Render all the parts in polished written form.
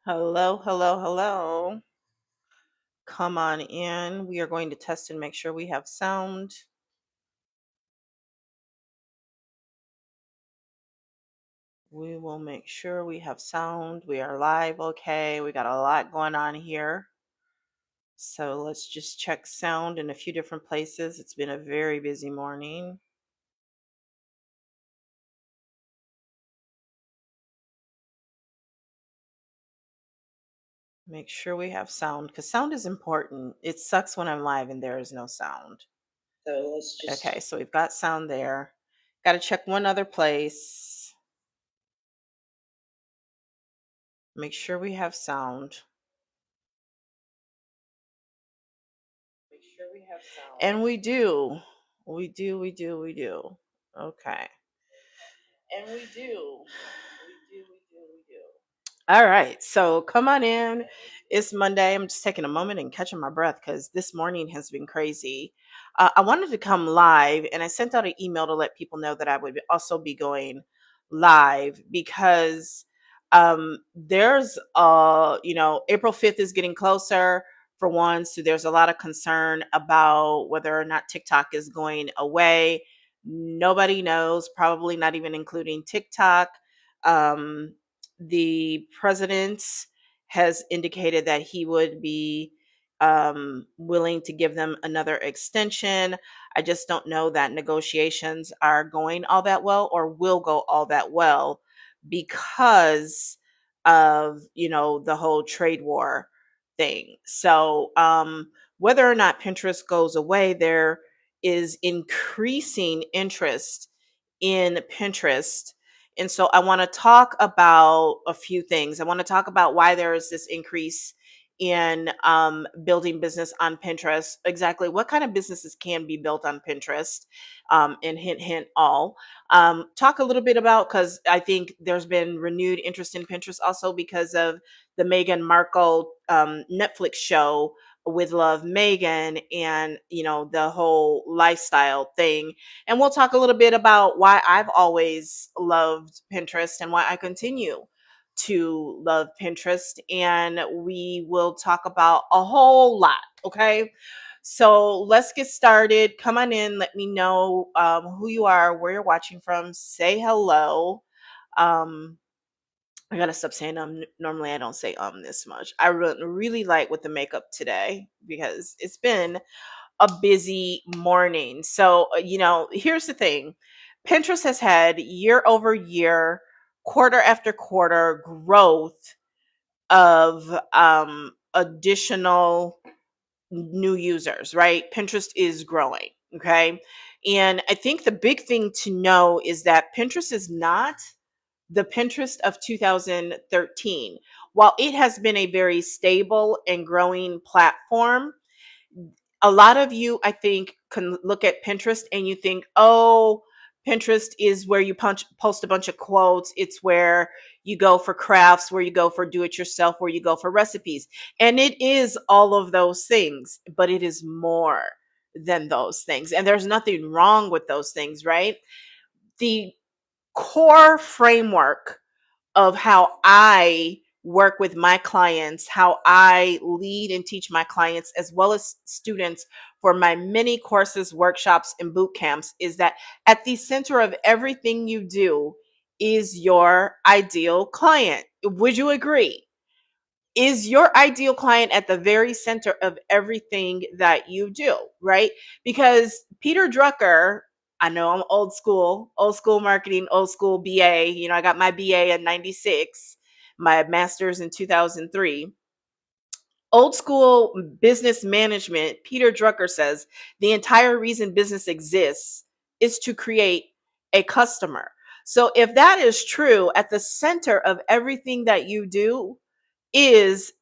Hello, hello, hello. Come on in. We are going to test and make sure we have sound. We will make sure we have sound. We are live. Okay. We got a lot going on here. So let's just check sound in a few different places. It's been a very busy morning. Make sure we have sound because sound is important. It sucks when I'm live and there is no sound. So let's just. Okay. So we've got sound there. Got to check one other place. Make sure we have sound. Sure we have sound. And we do. We do. Okay. And we do. All right. So come on in. It's Monday. I'm just taking a moment and catching my breath because this morning has been crazy. I wanted to come live and I sent out an email to let people know that I would also be going live because there's, April 5th is getting closer for one. So there's a lot of concern about whether or not TikTok is going away. Nobody knows, probably not even including TikTok. Um, the president has indicated that he would be willing to give them another extension. I just don't know that negotiations are going all that well or will go all that well because of, the whole trade war thing. So, whether or not Pinterest goes away, there is increasing interest in Pinterest. And so I want to talk about a few things. I want to talk about why there is this increase in building business on Pinterest, exactly what kind of businesses can be built on Pinterest, and hint, hint, all. Talk a little bit about, because I think there's been renewed interest in Pinterest also because of the Meghan Markle Netflix show with Love Megan and, the whole lifestyle thing. And we'll talk a little bit about why I've always loved Pinterest and why I continue to love Pinterest. And we will talk about a whole lot. Okay. So let's get started. Come on in. Let me know who you are, where you're watching from. Say hello. Um, I gotta stop saying normally I don't say this much. I really like with the makeup today because it's been a busy morning. So, here's the thing. Pinterest has had year over year, quarter after quarter growth of additional new users, right? Pinterest is growing, okay? And I think the big thing to know is that Pinterest is not the Pinterest of 2013. While it has been a very stable and growing platform, a lot of you, I think, can look at Pinterest and you think, oh, Pinterest is where you post a bunch of quotes. It's where you go for crafts, where you go for do it yourself, where you go for recipes. And it is all of those things, but it is more than those things. And there's nothing wrong with those things, right? The core framework of how I work with my clients, how I lead and teach my clients, as well as students for my many courses, workshops, and boot camps, is that at the center of everything you do is your ideal client. Would you agree? Is your ideal client at the very center of everything that you do, right? Because Peter Drucker, I know I'm old school marketing, old school BA. I got my BA in 96, my master's in 2003. Old school business management, Peter Drucker says the entire reason business exists is to create a customer. So if that is true, at the center of everything that you do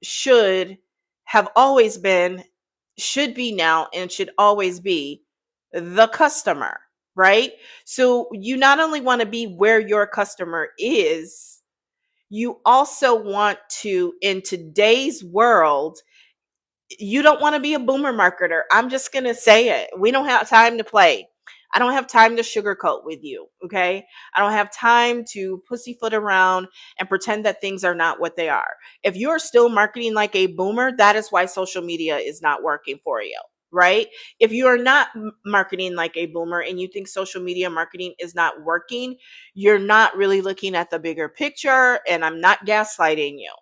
should have always been, should be now, and should always be the customer, right? So you not only want to be where your customer is, you also want to, in today's world, you don't want to be a boomer marketer. I'm just going to say it. We don't have time to play. I don't have time to sugarcoat with you. Okay. I don't have time to pussyfoot around and pretend that things are not what they are. If you're still marketing like a boomer, that is why social media is not working for you. Right? If you are not marketing like a boomer and you think social media marketing is not working, you're not really looking at the bigger picture. And I'm not gaslighting you.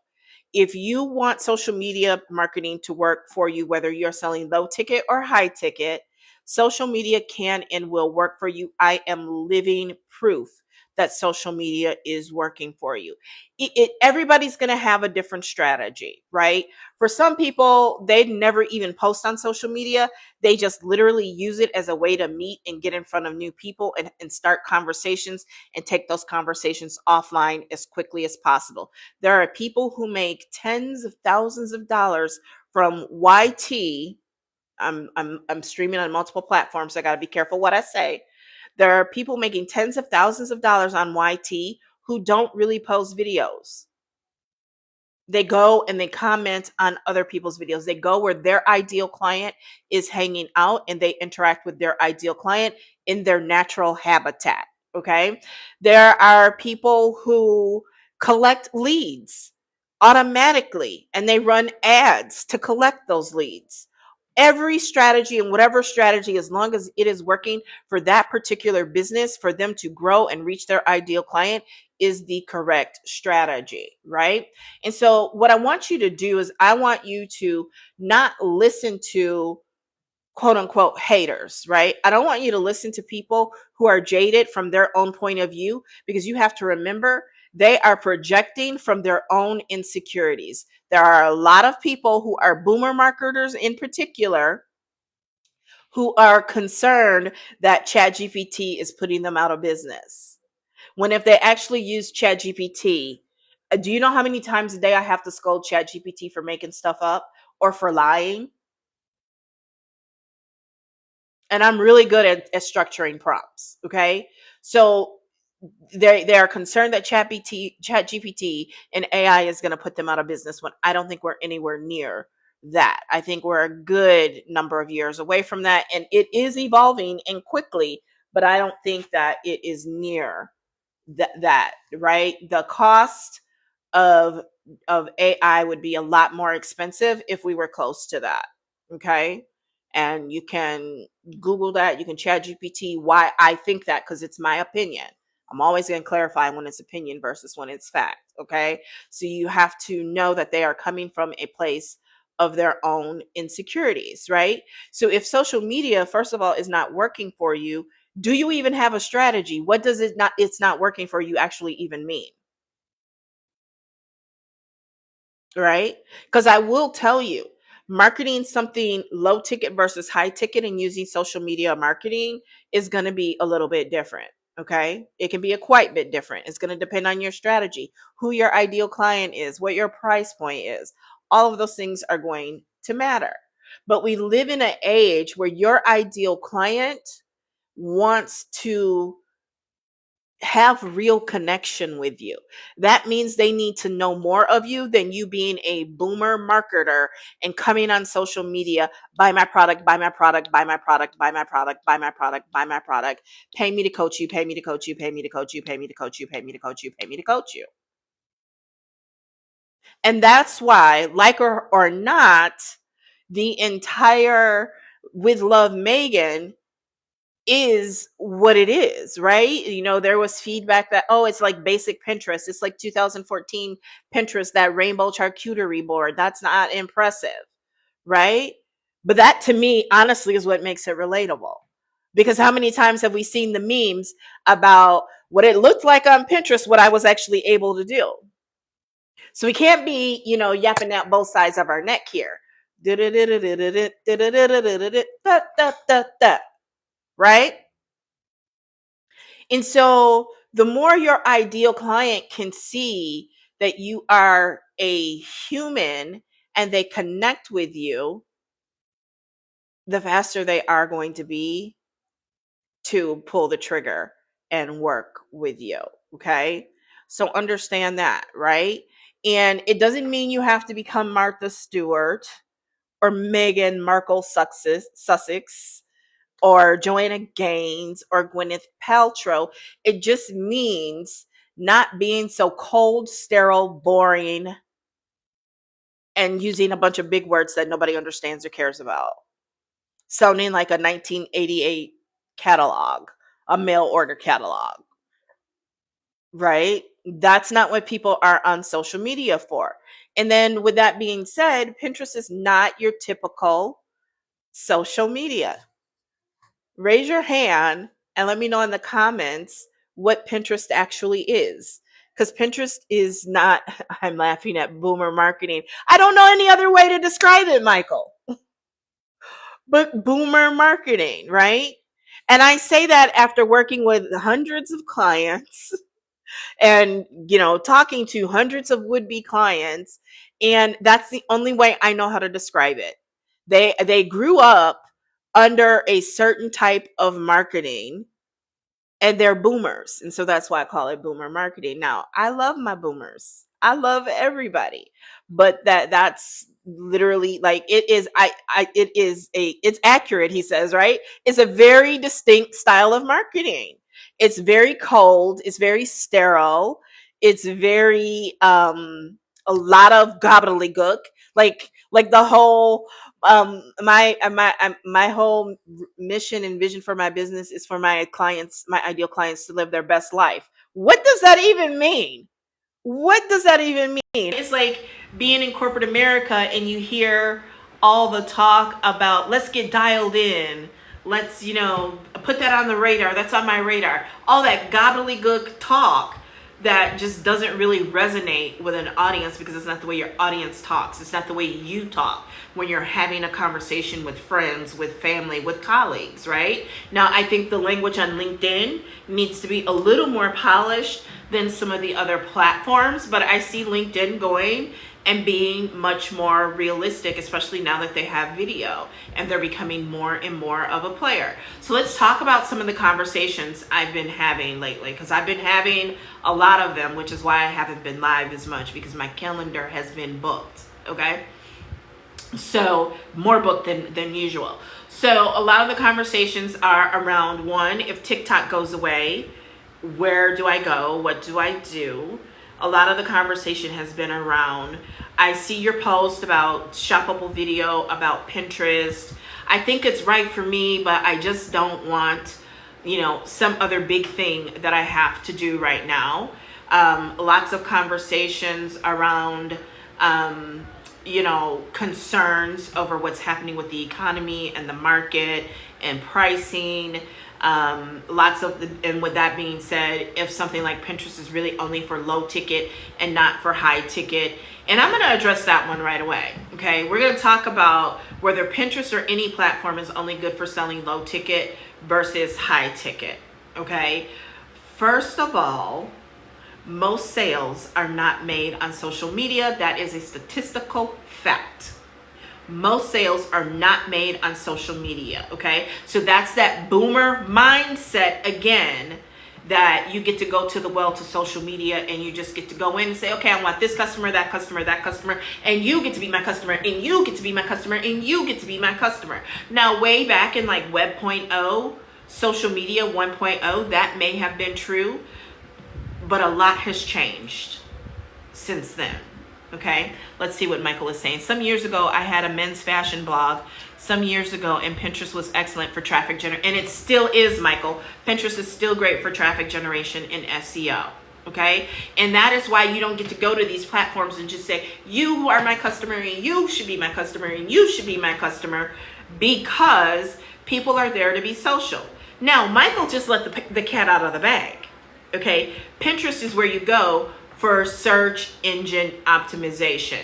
If you want social media marketing to work for you, whether you're selling low ticket or high ticket, social media can and will work for you. I am living proof that social media is working for you. Everybody's going to have a different strategy, right? For some people, they never even post on social media. They just literally use it as a way to meet and get in front of new people and start conversations and take those conversations offline as quickly as possible. There are people who make tens of thousands of dollars from YT. I'm streaming on multiple platforms. So I got to be careful what I say. There are people making tens of thousands of dollars on YT who don't really post videos. They go and they comment on other people's videos. They go where their ideal client is hanging out and they interact with their ideal client in their natural habitat. Okay. There are people who collect leads automatically and they run ads to collect those leads. Every strategy and whatever strategy, as long as it is working for that particular business, for them to grow and reach their ideal client, is the correct strategy, right? And so, what I want you to do is, I want you to not listen to quote unquote haters, right? I don't want you to listen to people who are jaded from their own point of view, because you have to remember they are projecting from their own insecurities. There are a lot of people who are boomer marketers in particular who are concerned that ChatGPT is putting them out of business. When if they actually use ChatGPT, do you know how many times a day I have to scold ChatGPT for making stuff up or for lying? And I'm really good at structuring prompts. Okay. So they are concerned that ChatGPT and AI is going to put them out of business, when I don't think we're anywhere near that. I think we're a good number of years away from that. And it is evolving and quickly, but I don't think that it is near that, right? The cost of AI would be a lot more expensive if we were close to that. Okay. And you can Google that, you can chat GPT why I think that, because it's my opinion. I'm always going to clarify when it's opinion versus when it's fact. Okay. So you have to know that they are coming from a place of their own insecurities, right? So if social media, first of all, is not working for you, do you even have a strategy? What does it's not working for you actually even mean? Right? Because I will tell you, marketing something low ticket versus high ticket and using social media marketing is going to be a little bit different. Okay. It can be a quite bit different. It's going to depend on your strategy, who your ideal client is, what your price point is. All of those things are going to matter. But we live in an age where your ideal client wants to have real connection with you. That means they need to know more of you than you being a boomer marketer and coming on social media, buy my product, buy my product, buy my product, buy my product, buy my product, buy my product, pay me to coach you, pay me to coach you, pay me to coach you, pay me to coach you, pay me to coach you, pay me to coach you. And that's why, like or not, the entire With Love Megan is what it is, right? You know, there was feedback that, oh, it's like basic Pinterest. It's like 2014 Pinterest, that rainbow charcuterie board. That's not impressive, right? But that to me, honestly, is what makes it relatable. Because how many times have we seen the memes about what it looked like on Pinterest, what I was actually able to do? So we can't be, yapping out both sides of our neck here. Right? And so the more your ideal client can see that you are a human and they connect with you, the faster they are going to be to pull the trigger and work with you. Okay. So understand that, right? And it doesn't mean you have to become Martha Stewart or Meghan Markle Sussex. or Joanna Gaines or Gwyneth Paltrow. It just means not being so cold, sterile, boring, and using a bunch of big words that nobody understands or cares about. Sounding like a 1988 catalog, a mail order catalog, right? That's not what people are on social media for. And then, with that being said, Pinterest is not your typical social media. Raise your hand and let me know in the comments what Pinterest actually is. Because Pinterest is not, I'm laughing at boomer marketing. I don't know any other way to describe it, Michael, but boomer marketing, right? And I say that after working with hundreds of clients and, talking to hundreds of would-be clients. And that's the only way I know how to describe it. They grew up under a certain type of marketing, and they're boomers. And so that's why I call it boomer marketing. Now, I love my boomers. I love everybody. But that's literally, like, it is it's accurate, he says, right? It's a very distinct style of marketing. It's very cold, it's very sterile, it's very a lot of gobbledygook. Like the whole my whole mission and vision for my business is for my clients, my ideal clients, to live their best life. What does that even mean? What does that even mean? It's like being in corporate America and you hear all the talk about, let's get dialed in, let's put that on the radar, that's on my radar, all that gobbledygook talk that just doesn't really resonate with an audience, because it's not the way your audience talks. It's not the way you talk when you're having a conversation with friends, with family, with colleagues, right? Now, I think the language on LinkedIn needs to be a little more polished than some of the other platforms, but I see LinkedIn going and being much more realistic, especially now that they have video and they're becoming more and more of a player. So let's talk about some of the conversations I've been having lately, because I've been having a lot of them, which is why I haven't been live as much, because my calendar has been booked, okay? So more booked than usual. So a lot of the conversations are around, one, if TikTok goes away, where do I go? What do I do? A lot of the conversation has been around, I see your post about shoppable video, about Pinterest. I think it's right for me, but I just don't want, some other big thing that I have to do right now. Lots of conversations around, concerns over what's happening with the economy and the market and pricing. And with that being said, if something like Pinterest is really only for low ticket and not for high ticket, and I'm going to address that one right away. Okay, we're going to talk about whether Pinterest or any platform is only good for selling low ticket versus high ticket. Okay, first of all, most sales are not made on social media. That is a statistical fact. Most sales are not made on social media, okay? So that's that boomer mindset again, that you get to go to the well to social media and you just get to go in and say, okay, I want this customer, that customer, that customer, and you get to be my customer, and you get to be my customer, and you get to be my customer. Now, way back in like Web.0, social media 1.0, that may have been true, but a lot has changed since then. Okay, let's see what Michael is saying. Some years ago, I had a men's fashion blog. Some years ago, and Pinterest was excellent for traffic generation. And it still is, Michael. Pinterest is still great for traffic generation and SEO. Okay, and that is why you don't get to go to these platforms and just say, you are my customer, and you should be my customer, and you should be my customer, because people are there to be social. Now, Michael just let the cat out of the bag. Okay, Pinterest is where you go for search engine optimization.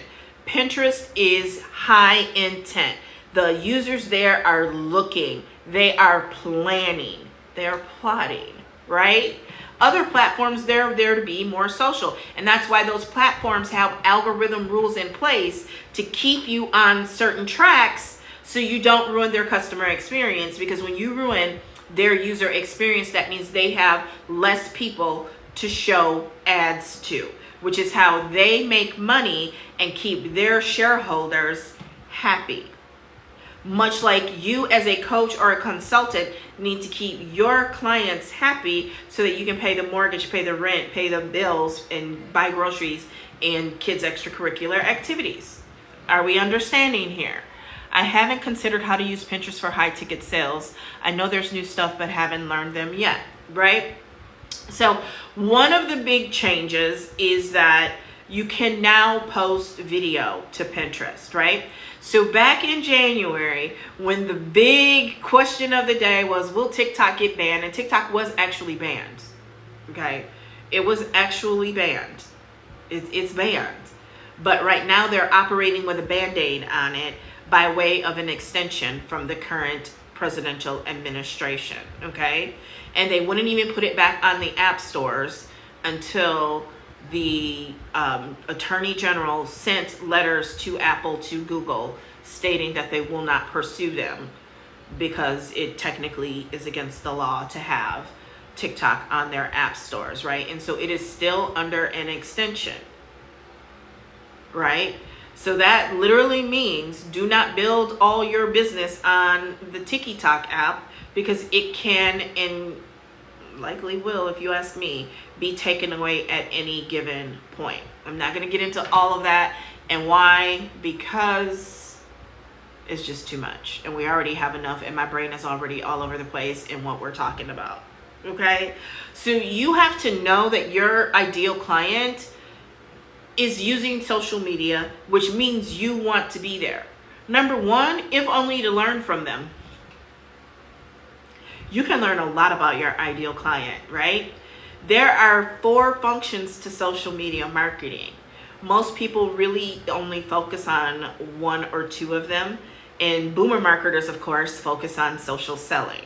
Pinterest is high intent. The users there are looking, they are planning, they are plotting, right? Other platforms, they're there to be more social. And that's why those platforms have algorithm rules in place to keep you on certain tracks so you don't ruin their customer experience. Because when you ruin their user experience, that means they have less people to show ads to, which is how they make money and keep their shareholders happy. Much like you as a coach or a consultant need to keep your clients happy so that you can pay the mortgage, pay the rent, pay the bills, and buy groceries and kids' extracurricular activities. Are we understanding here? I haven't considered how to use Pinterest for high ticket sales. I know there's new stuff, but haven't learned them yet, right? So one of the big changes is that you can now post video to Pinterest, right? So back in January, when the big question of the day was, will TikTok get banned? And TikTok was actually banned, okay? It was actually banned. It's banned. But right now they're operating with a Band-Aid on it by way of an extension from the current presidential administration, okay? And they wouldn't even put it back on the app stores until the Attorney General sent letters to Apple, to Google, stating that they will not pursue them because it technically is against the law to have TikTok on their app stores, right? And so it is still under an extension, right? So that literally means do not build all your business on the TikTok app, because it can, and likely will, if you ask me, be taken away at any given point. I'm not going to get into all of that and why, because it's just too much and we already have enough, and my brain is already all over the place in what we're talking about. Okay, so you have to know that your ideal client is using social media, which means you want to be there. Number one, if only to learn from them. You can learn a lot about your ideal client, right? There are 4 functions to social media marketing. Most people really only focus on 1 or 2 of them. And boomer marketers, of course, focus on social selling,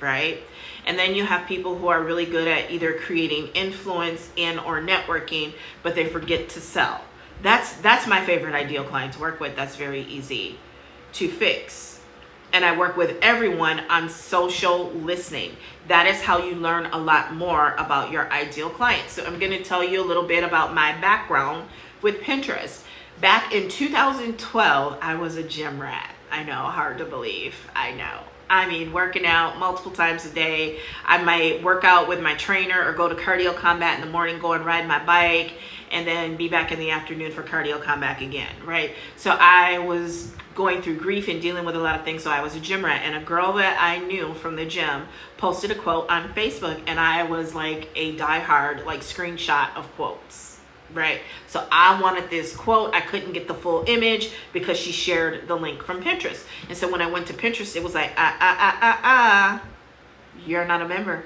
right? And then you have people who are really good at either creating influence and or networking, but they forget to sell. That's my favorite ideal client to work with. That's very easy to fix. And I work with everyone on social listening. That is how you learn a lot more about your ideal client. So I'm going to tell you a little bit about my background with Pinterest. Back in 2012, I was a gym rat. I know, hard to believe. I know. I mean, working out multiple times a day. I might work out with my trainer or go to cardio combat in the morning, go and ride my bike, and then be back in the afternoon for cardio combat again, right? So I was going through grief and dealing with a lot of things, so I was a gym rat. And a girl that I knew from the gym posted a quote on Facebook, and I was like a diehard, like, screenshot of quotes, right? So I wanted this quote. I couldn't get the full image because she shared the link from Pinterest. And so when I went to Pinterest, it was like, you're not a member.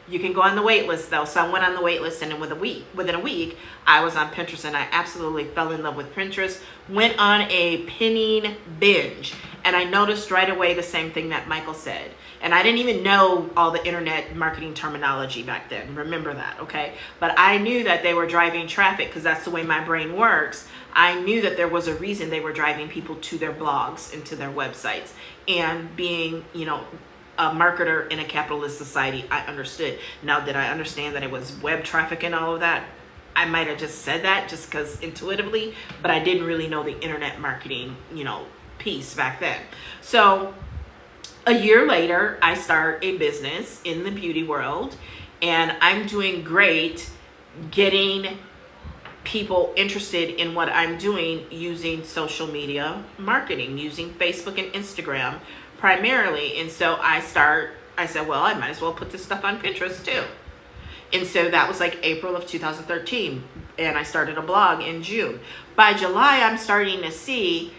You can go on the wait list though. So I went on the wait list, and then within a week, I was on Pinterest, and I absolutely fell in love with Pinterest. Went on a pinning binge, and I noticed right away the same thing that Michael said. And I didn't even know all the internet marketing terminology back then. Remember that, okay? But I knew that they were driving traffic, because that's the way my brain works. I knew that there was a reason they were driving people to their blogs and to their websites. And being, you know, a marketer in a capitalist society, I understood. Now, did I understand that it was web traffic and all of that? I might have just said that just because intuitively, but I didn't really know the internet marketing, you know, piece back then. So a year later, I start a business in the beauty world, and I'm doing great getting people interested in what I'm doing using social media marketing, using Facebook and Instagram primarily. And so I said, well, I might as well put this stuff on Pinterest too. And so that was like April of 2013. And I started a blog in June. By July, I'm starting to see,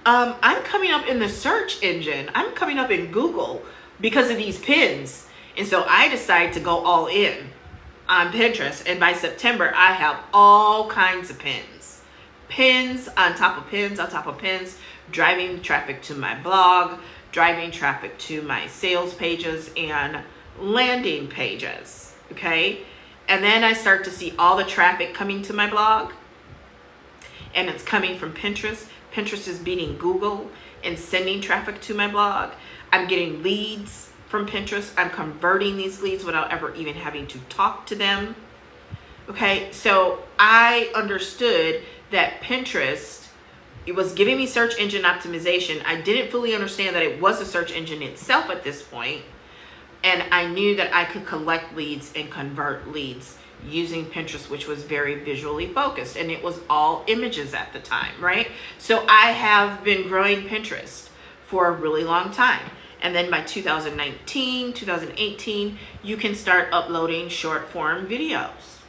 I'm coming up in the search engine. I'm coming up in Google because of these pins. And so I decided to go all in on Pinterest. And by September, I have all kinds of pins. Pins on top of pins on top of pins, driving traffic to my blog, driving traffic to my sales pages and landing pages, okay? And then I start to see all the traffic coming to my blog, and it's coming from Pinterest. Pinterest is beating Google and sending traffic to my blog. I'm getting leads from Pinterest. I'm converting these leads without ever even having to talk to them, okay? So I understood that Pinterest it was giving me search engine optimization. I didn't fully understand that it was a search engine itself at this point. And I knew that I could collect leads and convert leads using Pinterest, which was very visually focused, and it was all images at the time, right? So I have been growing Pinterest for a really long time. And then by 2019, 2018, you can start uploading short form videos.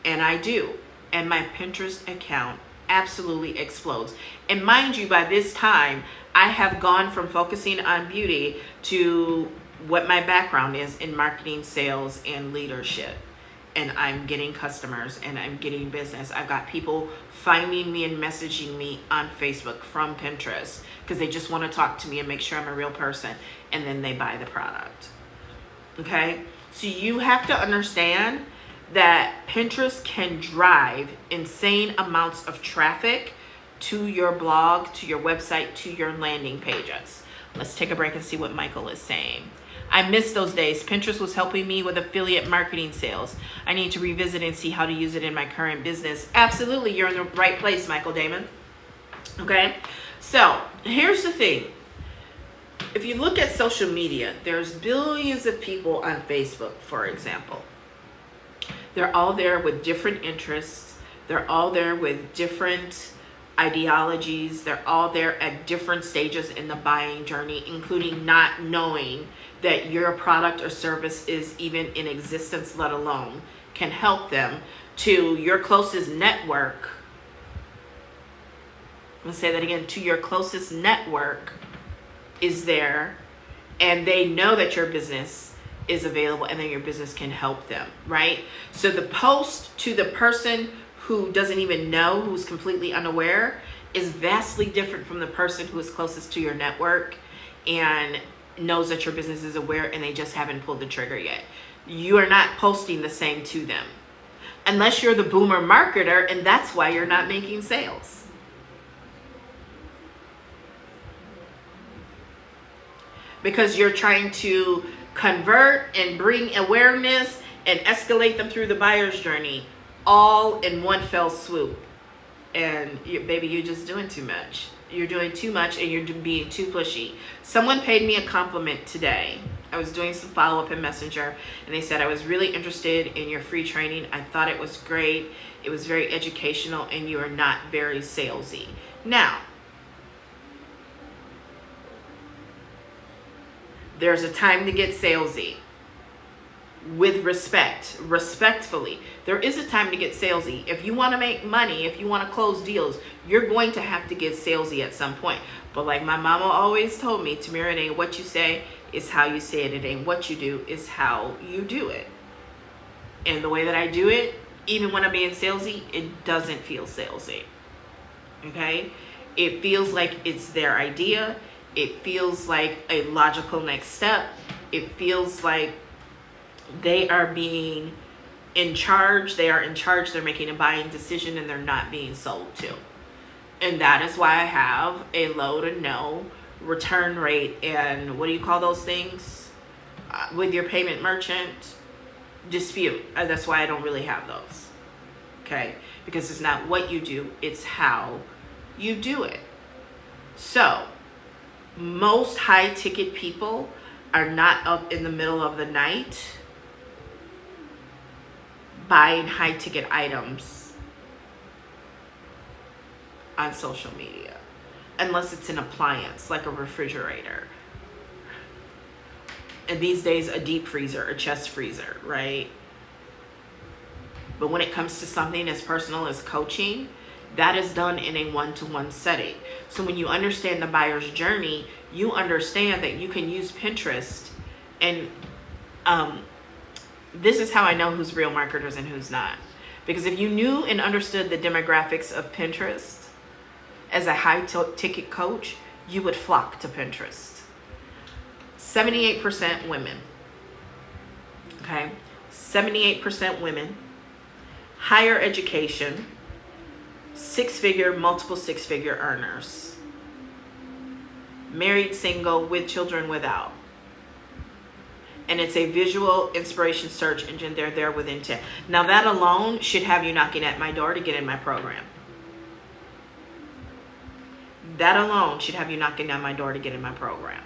And I do. And my Pinterest account absolutely explodes. And mind you, by this time, I have gone from focusing on beauty to what my background is in marketing, sales, and leadership. And I'm getting customers and I'm getting business. I've got people finding me and messaging me on Facebook from Pinterest because they just want to talk to me and make sure I'm a real person, and then they buy the product. Okay? So you have to understand that Pinterest can drive insane amounts of traffic to your blog, to your website, to your landing pages. Let's take a break and see what Michael is saying. I miss those days. Pinterest was helping me with affiliate marketing sales. I need to revisit and see how to use it in my current business. Absolutely, you're in the right place, Michael Damon. Okay, so here's the thing. If you look at social media, there's billions of people on Facebook, for example. They're all there with different interests. They're all there with different ideologies. They're all there at different stages in the buying journey, including not knowing that your product or service is even in existence, let alone can help them. To your closest network, I'm gonna say that again, to your closest network is there, and they know that your business is available and then your business can help them, right? So the post to the person who doesn't even know, who's completely unaware, is vastly different from the person who is closest to your network and knows that your business is aware and they just haven't pulled the trigger yet. You are not posting the same to them unless you're the boomer marketer, and that's why you're not making sales. Because you're trying to convert and bring awareness and escalate them through the buyer's journey all in one fell swoop. And baby, you're just doing too much. You're doing too much and you're being too pushy. Someone paid me a compliment today. I was doing some follow-up in Messenger, and they said, I was really interested in your free training. I thought it was great. It was very educational, and you are not very salesy. Now, there's a time to get salesy. With respect, respectfully. There is a time to get salesy. If you want to make money, if you want to close deals, you're going to have to get salesy at some point. But like my mama always told me, Tamira, it ain't what you say, it's how you say it. It ain't what you do, it's how you do it. And the way that I do it, even when I'm being salesy, it doesn't feel salesy. Okay? It feels like it's their idea. It feels like a logical next step. It feels like they are being in charge. They are in charge. They're making a buying decision and they're not being sold to. And that is why I have a low to no return rate. And what do you call those things? With your payment merchant, dispute. That's why I don't really have those. Okay? Because it's not what you do, it's how you do it. So, most high ticket people are not up in the middle of the night buying high ticket items on social media, unless it's an appliance like a refrigerator, and these days a deep freezer or chest freezer, right? But when it comes to something as personal as coaching, that is done in a one-to-one setting. So when you understand the buyer's journey, you understand that you can use Pinterest. And this is how I know who's real marketers and who's not. Because if you knew and understood the demographics of Pinterest as a high-ticket coach, you would flock to Pinterest. 78% women. Okay? 78% women. Higher education. Six-figure, multiple six-figure earners. Married, single, with children, without. And it's a visual inspiration search engine. They're there with intent. Now that alone should have you knocking at my door to get in my program. That alone should have you knocking down my door to get in my program.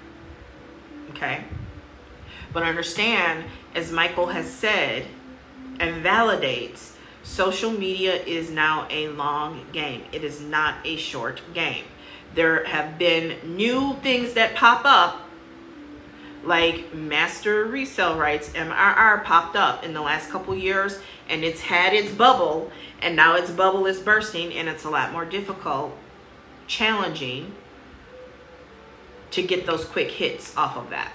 Okay? But understand, as Michael has said and validates, social media is now a long game. It is not a short game. There have been new things that pop up, like master resale rights, MRR, popped up in the last couple years, and it's had its bubble, and now its bubble is bursting, and it's a lot more difficult, challenging to get those quick hits off of that.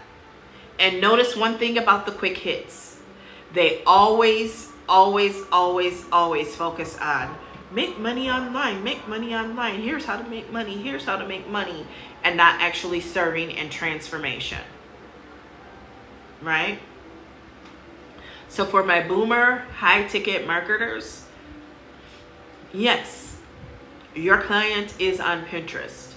And notice one thing about the quick hits. They always focus on make money online, make money online. Here's how to make money. Here's how to make money. And not actually serving and transformation. Right? So for my boomer, high ticket marketers, yes, your client is on Pinterest.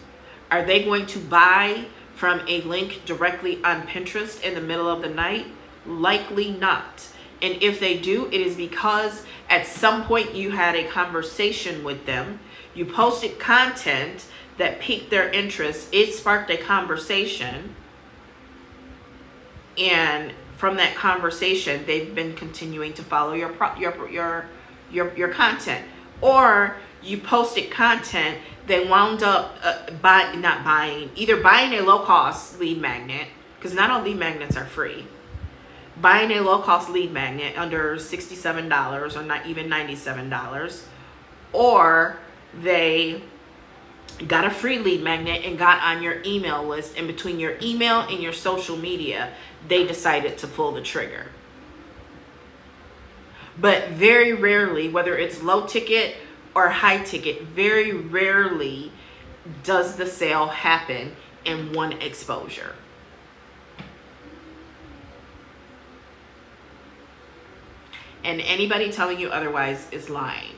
Are they going to buy from a link directly on Pinterest in the middle of the night? Likely not. And if they do, it is because at some point you had a conversation with them. You posted content that piqued their interest. It sparked a conversation. And from that conversation, they've been continuing to follow your content. Or you posted content, they wound up either buying a low-cost lead magnet, because not all lead magnets are free, buying a low-cost lead magnet under $67 or not even $97, or they got a free lead magnet and got on your email list, and between your email and your social media, they decided to pull the trigger. But very rarely, whether it's low ticket or high ticket, very rarely does the sale happen in one exposure. And anybody telling you otherwise is lying.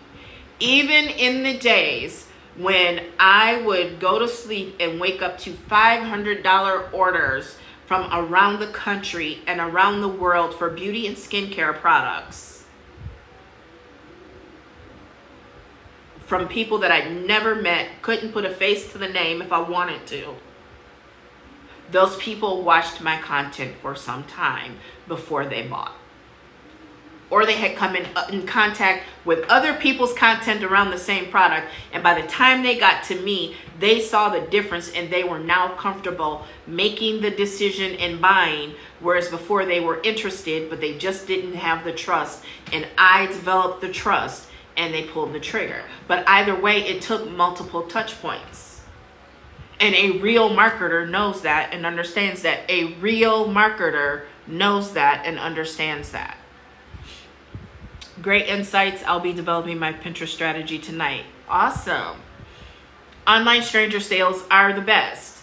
Even in the days when I would go to sleep and wake up to $500 orders from around the country and around the world for beauty and skincare products, from people that I'd never met, couldn't put a face to the name if I wanted to. Those people watched my content for some time before they bought. Or they had come in contact with other people's content around the same product, and by the time they got to me, they saw the difference and they were now comfortable making the decision and buying, whereas before they were interested, but they just didn't have the trust, and I developed the trust and they pulled the trigger. But either way, it took multiple touch points. And a real marketer knows that and understands that. A real marketer knows that and understands that. Great insights. I'll be developing my Pinterest strategy tonight. Awesome. Online stranger sales are the best,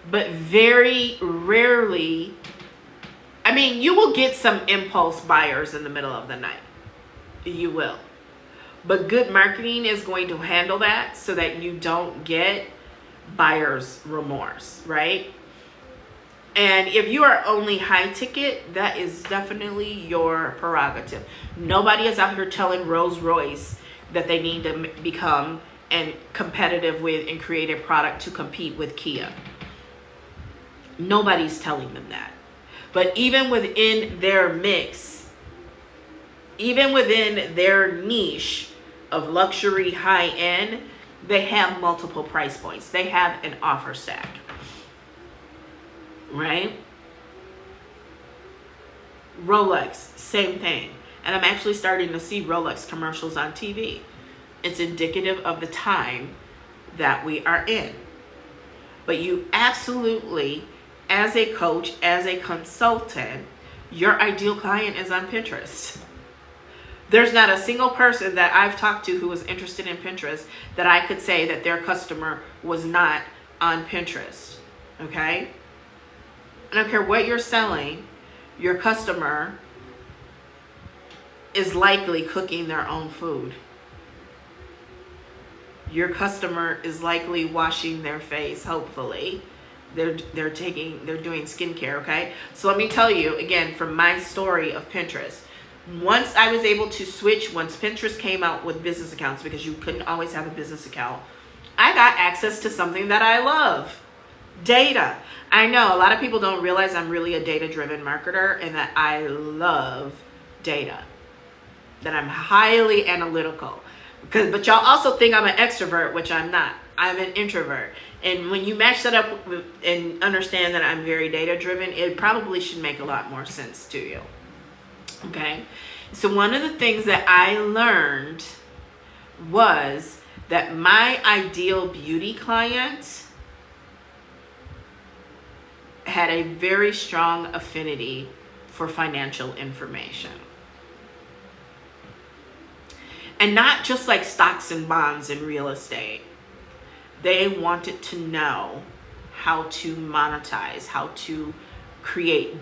but very rarely, I mean, you will get some impulse buyers in the middle of the night. You will. But good marketing is going to handle that so that you don't get buyer's remorse, right? And if you are only high ticket, that is definitely your prerogative. Nobody is out here telling Rolls Royce that they need to become and competitive with and create a product to compete with Kia. Nobody's telling them that. But even within their mix, even within their niche of luxury high end, they have multiple price points. They have an offer stack. Right? Rolex, same thing. And I'm actually starting to see Rolex commercials on TV. It's indicative of the time that we are in. But you absolutely, as a coach, as a consultant, your ideal client is on Pinterest. There's not a single person that I've talked to who was interested in Pinterest that I could say that their customer was not on Pinterest. Okay? I don't care what you're selling, your customer is likely cooking their own food. Your customer is likely washing their face, hopefully. They're doing skincare, okay? So let me tell you, again, from my story of Pinterest. Once I was able to switch, once Pinterest came out with business accounts, because you couldn't always have a business account I got access to something that I love, data. I know a lot of people don't realize I'm really a data-driven marketer and that I love data, that I'm highly analytical. But y'all also think I'm an extrovert, which I'm not. I'm an introvert. And when you match that up with, and understand that I'm very data-driven, it probably should make a lot more sense to you. Okay? So one of the things that I learned was that my ideal beauty client had a very strong affinity for financial information. And not just like stocks and bonds and real estate. They wanted to know how to monetize, how to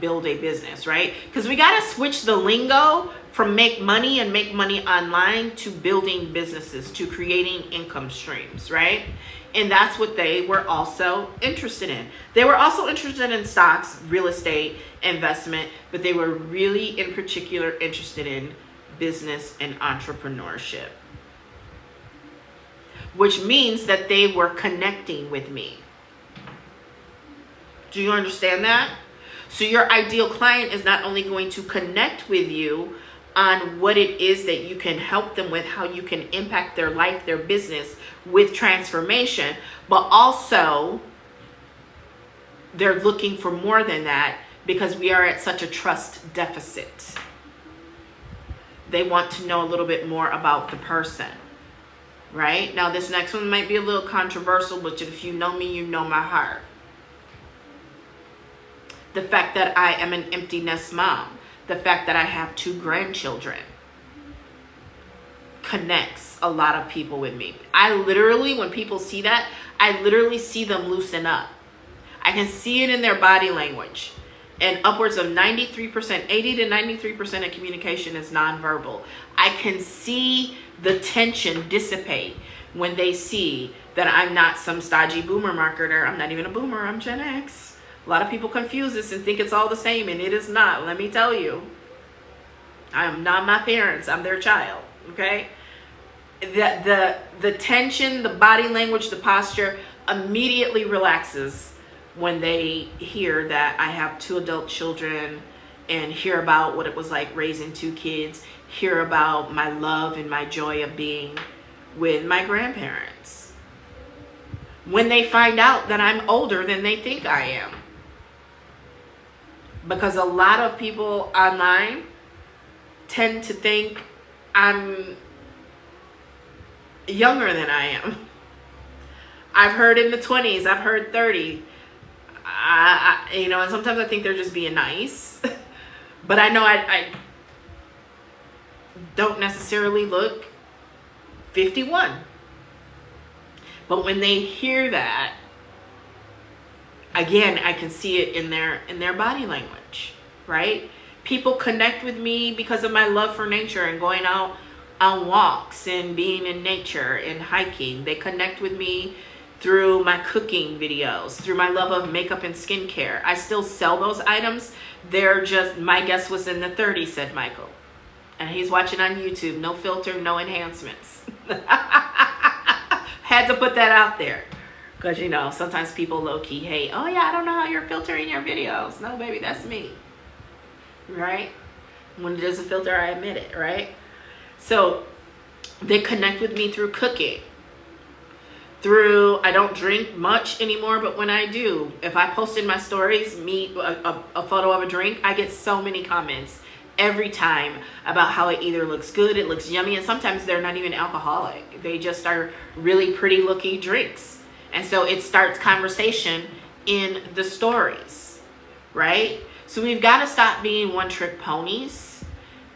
build a business, right? Because we got to switch the lingo from make money and make money online to building businesses, to creating income streams, right? And that's what they were also interested in. They were also interested in stocks, real estate, investment, but they were really in particular interested in business and entrepreneurship, which means that they were connecting with me. Do you understand that? So your ideal client is not only going to connect with you on what it is that you can help them with, how you can impact their life, their business with transformation, but also they're looking for more than that because we are at such a trust deficit. They want to know a little bit more about the person, right? Now, this next one might be a little controversial, but if you know me, you know my heart. The fact that I am an empty nest mom, the fact that I have 2 grandchildren connects a lot of people with me. I literally, when people see that, I literally see them loosen up. I can see it in their body language. And upwards of 93%, 80 to 93% of communication is nonverbal. I can see the tension dissipate when they see that I'm not some stodgy boomer marketer. I'm not even a boomer, I'm Gen X. A lot of people confuse this and think it's all the same, and it is not. Let me tell you, I am not my parents. I'm their child, okay? The tension, the body language, the posture immediately relaxes when they hear that I have 2 adult children and hear about what it was like raising 2 kids, hear about my love and my joy of being with my grandparents. When they find out that I'm older than they think I am. Because a lot of people online tend to think I'm younger than I am. I've heard in the 20s, I've heard 30. You know, and sometimes I think they're just being nice. But I know I don't necessarily look 51. But when they hear that, again, I can see it in their body language, right? People connect with me because of my love for nature and going out on walks and being in nature and hiking. They connect with me through my cooking videos, through my love of makeup and skincare. I still sell those items. They're just, my guess was in the 30s, said Michael. And he's watching on YouTube. No filter, no enhancements. Had to put that out there. Because, you know, sometimes people low-key hate, oh yeah, I don't know how you're filtering your videos. No, baby, that's me. Right? When there's a filter, I admit it, right? So they connect with me through cooking. I don't drink much anymore, but when I do, if I post in my stories a photo of a drink, I get so many comments every time about how it either looks good, it looks yummy, and sometimes they're not even alcoholic. They just are really pretty looking drinks. And so it starts conversation in the stories, right? So we've got to stop being one-trick ponies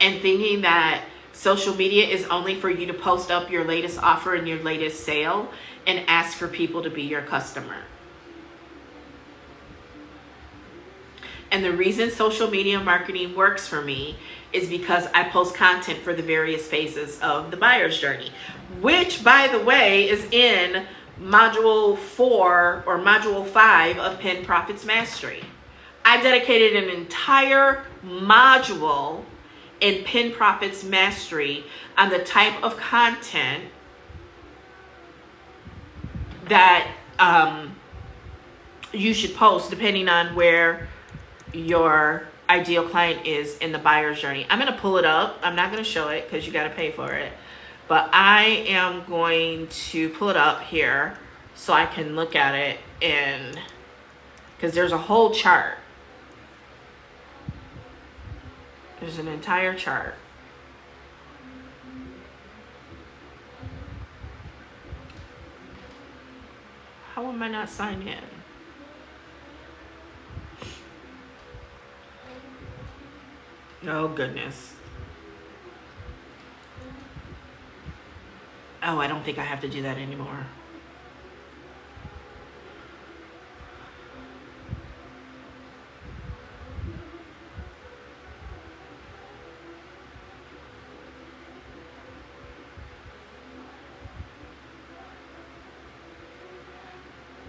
and thinking that social media is only for you to post up your latest offer and your latest sale and ask for people to be your customer. And the reason social media marketing works for me is because I post content for the various phases of the buyer's journey, which, by the way, is in module 4 or module 5 of Pin Profits Mastery. I dedicated an entire module in Pin Profits Mastery on the type of content that you should post depending on where your ideal client is in the buyer's journey. I'm going to pull it up. I'm not going to show it because you got to pay for it. But I am going to pull it up here so I can look at it, and because there's a whole chart. There's an entire chart. How am I not signed in? Oh, goodness. Oh, I don't think I have to do that anymore.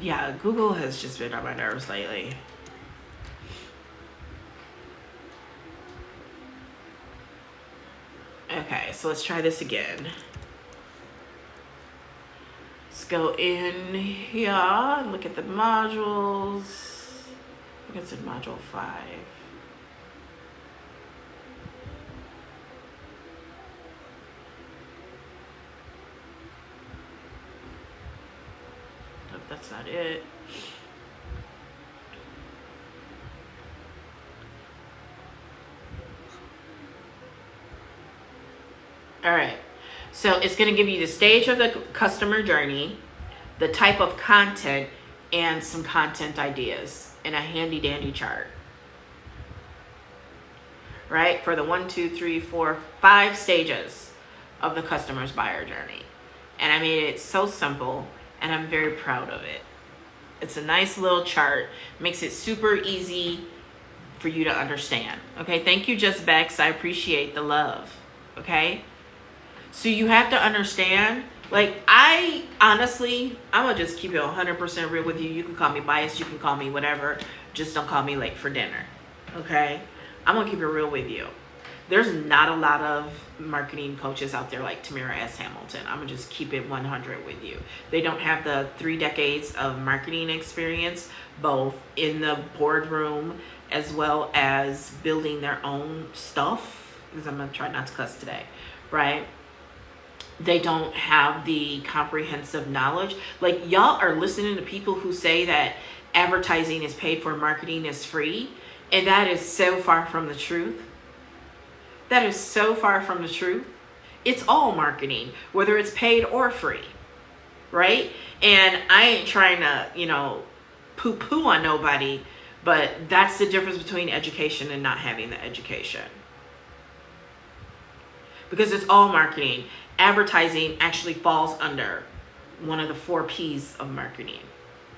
Yeah, Google has just been on my nerves lately. Okay, so let's try this again. Let's go in here and look at the modules. I think it's in module 5. Nope, that's not it. All right, so it's going to give you the stage of the customer journey, the type of content, and some content ideas in a handy dandy chart. Right, for the 1, 2, 3, 4, 5 stages of the customer's buyer journey. And I made it so simple, and I'm very proud of it. It's a nice little chart, makes it super easy for you to understand. Okay, thank you, Just Bex. I appreciate the love. Okay. So you have to understand, like, I honestly, I'm going to just keep it 100% real with you. You can call me biased. You can call me whatever. Just don't call me late for dinner. Okay? I'm going to keep it real with you. There's not a lot of marketing coaches out there like Tamira S. Hamilton. I'm going to just keep it 100 with you. They don't have the 3 decades of marketing experience, both in the boardroom as well as building their own stuff. Because I'm going to try not to cuss today. Right? They don't have the comprehensive knowledge. Like, y'all are listening to people who say that advertising is paid for, marketing is free. And that is so far from the truth. That is so far from the truth. It's all marketing, whether it's paid or free. Right? And I ain't trying to, you know, poo-poo on nobody, but that's the difference between education and not having the education. Because it's all marketing. Advertising actually falls under one of the 4 P's of marketing.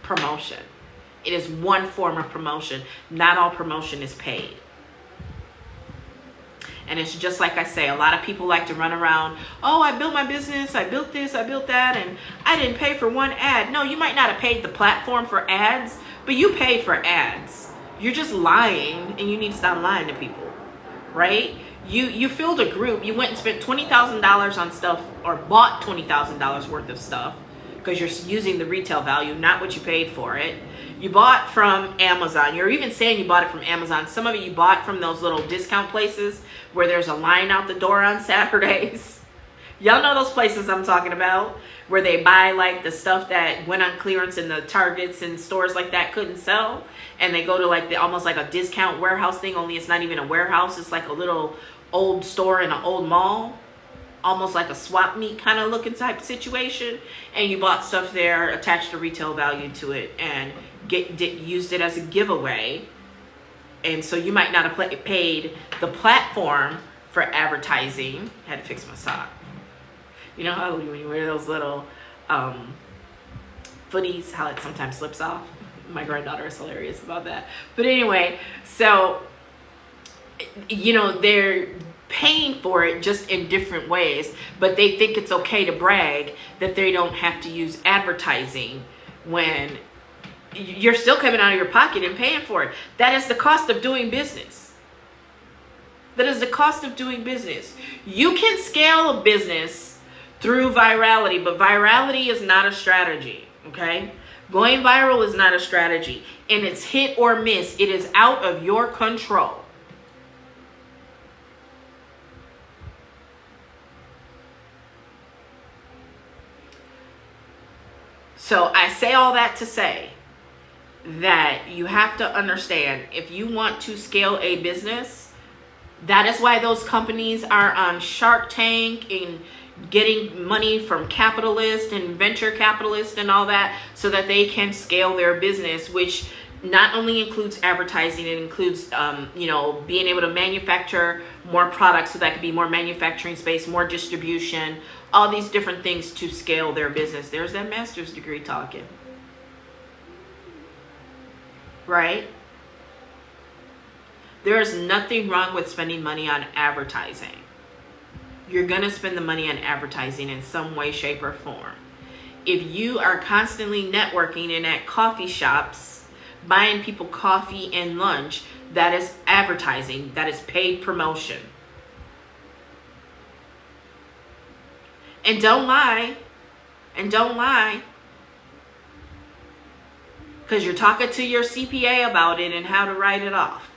Promotion. It is one form of promotion. Not all promotion is paid. And it's just like I say, a lot of people like to run around, oh, I built my business, I built this, I built that, and I didn't pay for one ad. No, you might not have paid the platform for ads, but you paid for ads. You're just lying, and you need to stop lying to people, right? You filled a group, you went and spent $20,000 on stuff, or bought $20,000 worth of stuff, because you're using the retail value, not what you paid for it. You bought from Amazon. You're even saying you bought it from Amazon. Some of it you bought from those little discount places where there's a line out the door on Saturdays. Y'all know those places I'm talking about, where they buy like the stuff that went on clearance in the Targets and stores like that couldn't sell, and they go to like the almost like a discount warehouse thing, only it's not even a warehouse. It's like a little old store in an old mall, almost like a swap meet kind of looking type situation, and you bought stuff there, attached a retail value to it, and used it as a giveaway. And so you might not have paid the platform for advertising. I had to fix my sock. You know how when you wear those little footies, how it sometimes slips off? My granddaughter is hilarious about that. But anyway, so, you know, they're paying for it just in different ways, but they think it's okay to brag that they don't have to use advertising when you're still coming out of your pocket and paying for it. That is the cost of doing business. That is the cost of doing business. You can scale a business through virality, but virality is not a strategy. Okay? Going viral is not a strategy, and it's hit or miss. It is out of your control. So I say all that to say that you have to understand, if you want to scale a business, that is why those companies are on Shark Tank and getting money from capitalists and venture capitalists and all that, so that they can scale their business, which not only includes advertising, it includes being able to manufacture more products, so that could be more manufacturing space, more distribution, all these different things to scale their business. There's that master's degree talking, right? There is nothing wrong with spending money on advertising. You're going to spend the money on advertising in some way, shape, or form. If you are constantly networking and at coffee shops, buying people coffee and lunch, that is advertising. That is paid promotion. And don't lie. And don't lie. Because you're talking to your CPA about it and how to write it off.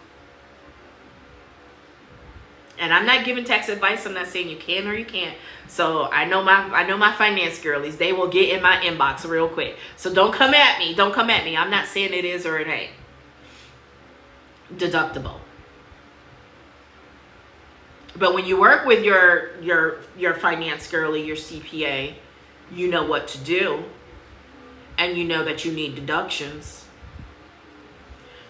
And I'm not giving tax advice. I'm not saying you can or you can't. So I know my finance girlies. They will get in my inbox real quick. So don't come at me. Don't come at me. I'm not saying it is or it ain't. Deductible. But when you work with your finance girly, your CPA, you know what to do. And you know that you need deductions.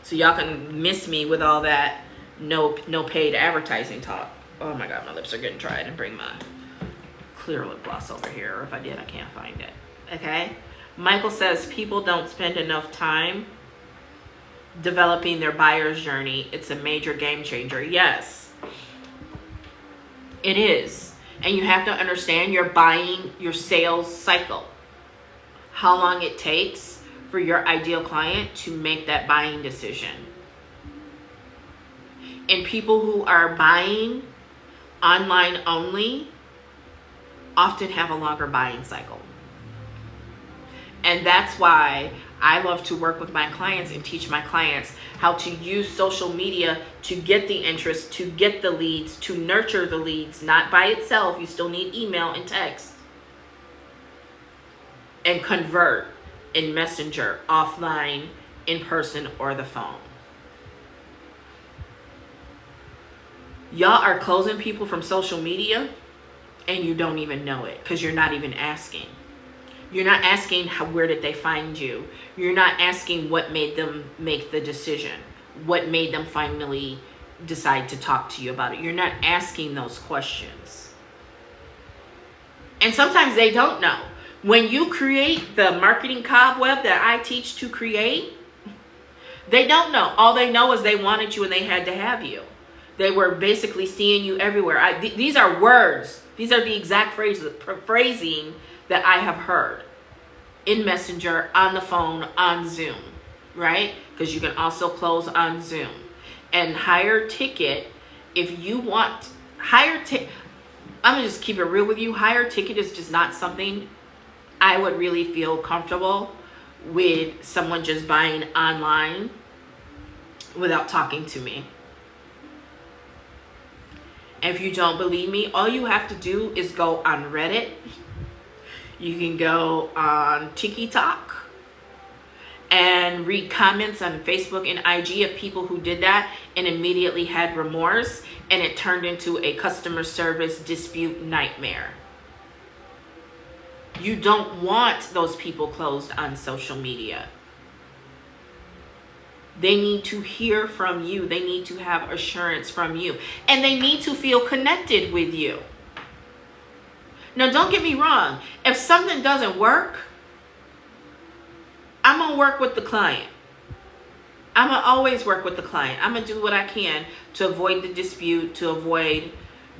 So y'all can miss me with all that no paid advertising talk. Oh my God, my lips are getting dry. I didn't bring my clear lip gloss over here. Or if I did, I can't find it. Okay? Michael says people don't spend enough time developing their buyer's journey. It's a major game changer. Yes, it is. And you have to understand your sales cycle. How long it takes for your ideal client to make that buying decision. And people who are buying online only often have a longer buying cycle. And that's why I love to work with my clients and teach my clients how to use social media to get the interest, to get the leads, to nurture the leads, not by itself. You still need email and text. And convert in Messenger, offline, in person, or the phone. Y'all are closing people from social media and you don't even know it because you're not even asking. You're not asking where did they find you. You're not asking what made them make the decision. What made them finally decide to talk to you about it. You're not asking those questions. And sometimes they don't know. When you create the marketing cobweb that I teach to create, they don't know. All they know is they wanted you and they had to have you. They were basically seeing you everywhere. These are words. These are the exact phrasing that I have heard in Messenger, on the phone, on Zoom, right? Because you can also close on Zoom. And higher ticket, if you want higher ticket, I'm gonna just keep it real with you. Higher ticket is just not something I would really feel comfortable with someone just buying online without talking to me. If you don't believe me, all you have to do is go on Reddit. You can go on TikTok and read comments on Facebook and IG of people who did that and immediately had remorse, and it turned into a customer service dispute nightmare. You don't want those people closed on social media. They need to hear from you. They need to have assurance from you. And they need to feel connected with you. Now, don't get me wrong. If something doesn't work, I'm going to work with the client. I'm going to always work with the client. I'm going to do what I can to avoid the dispute, to avoid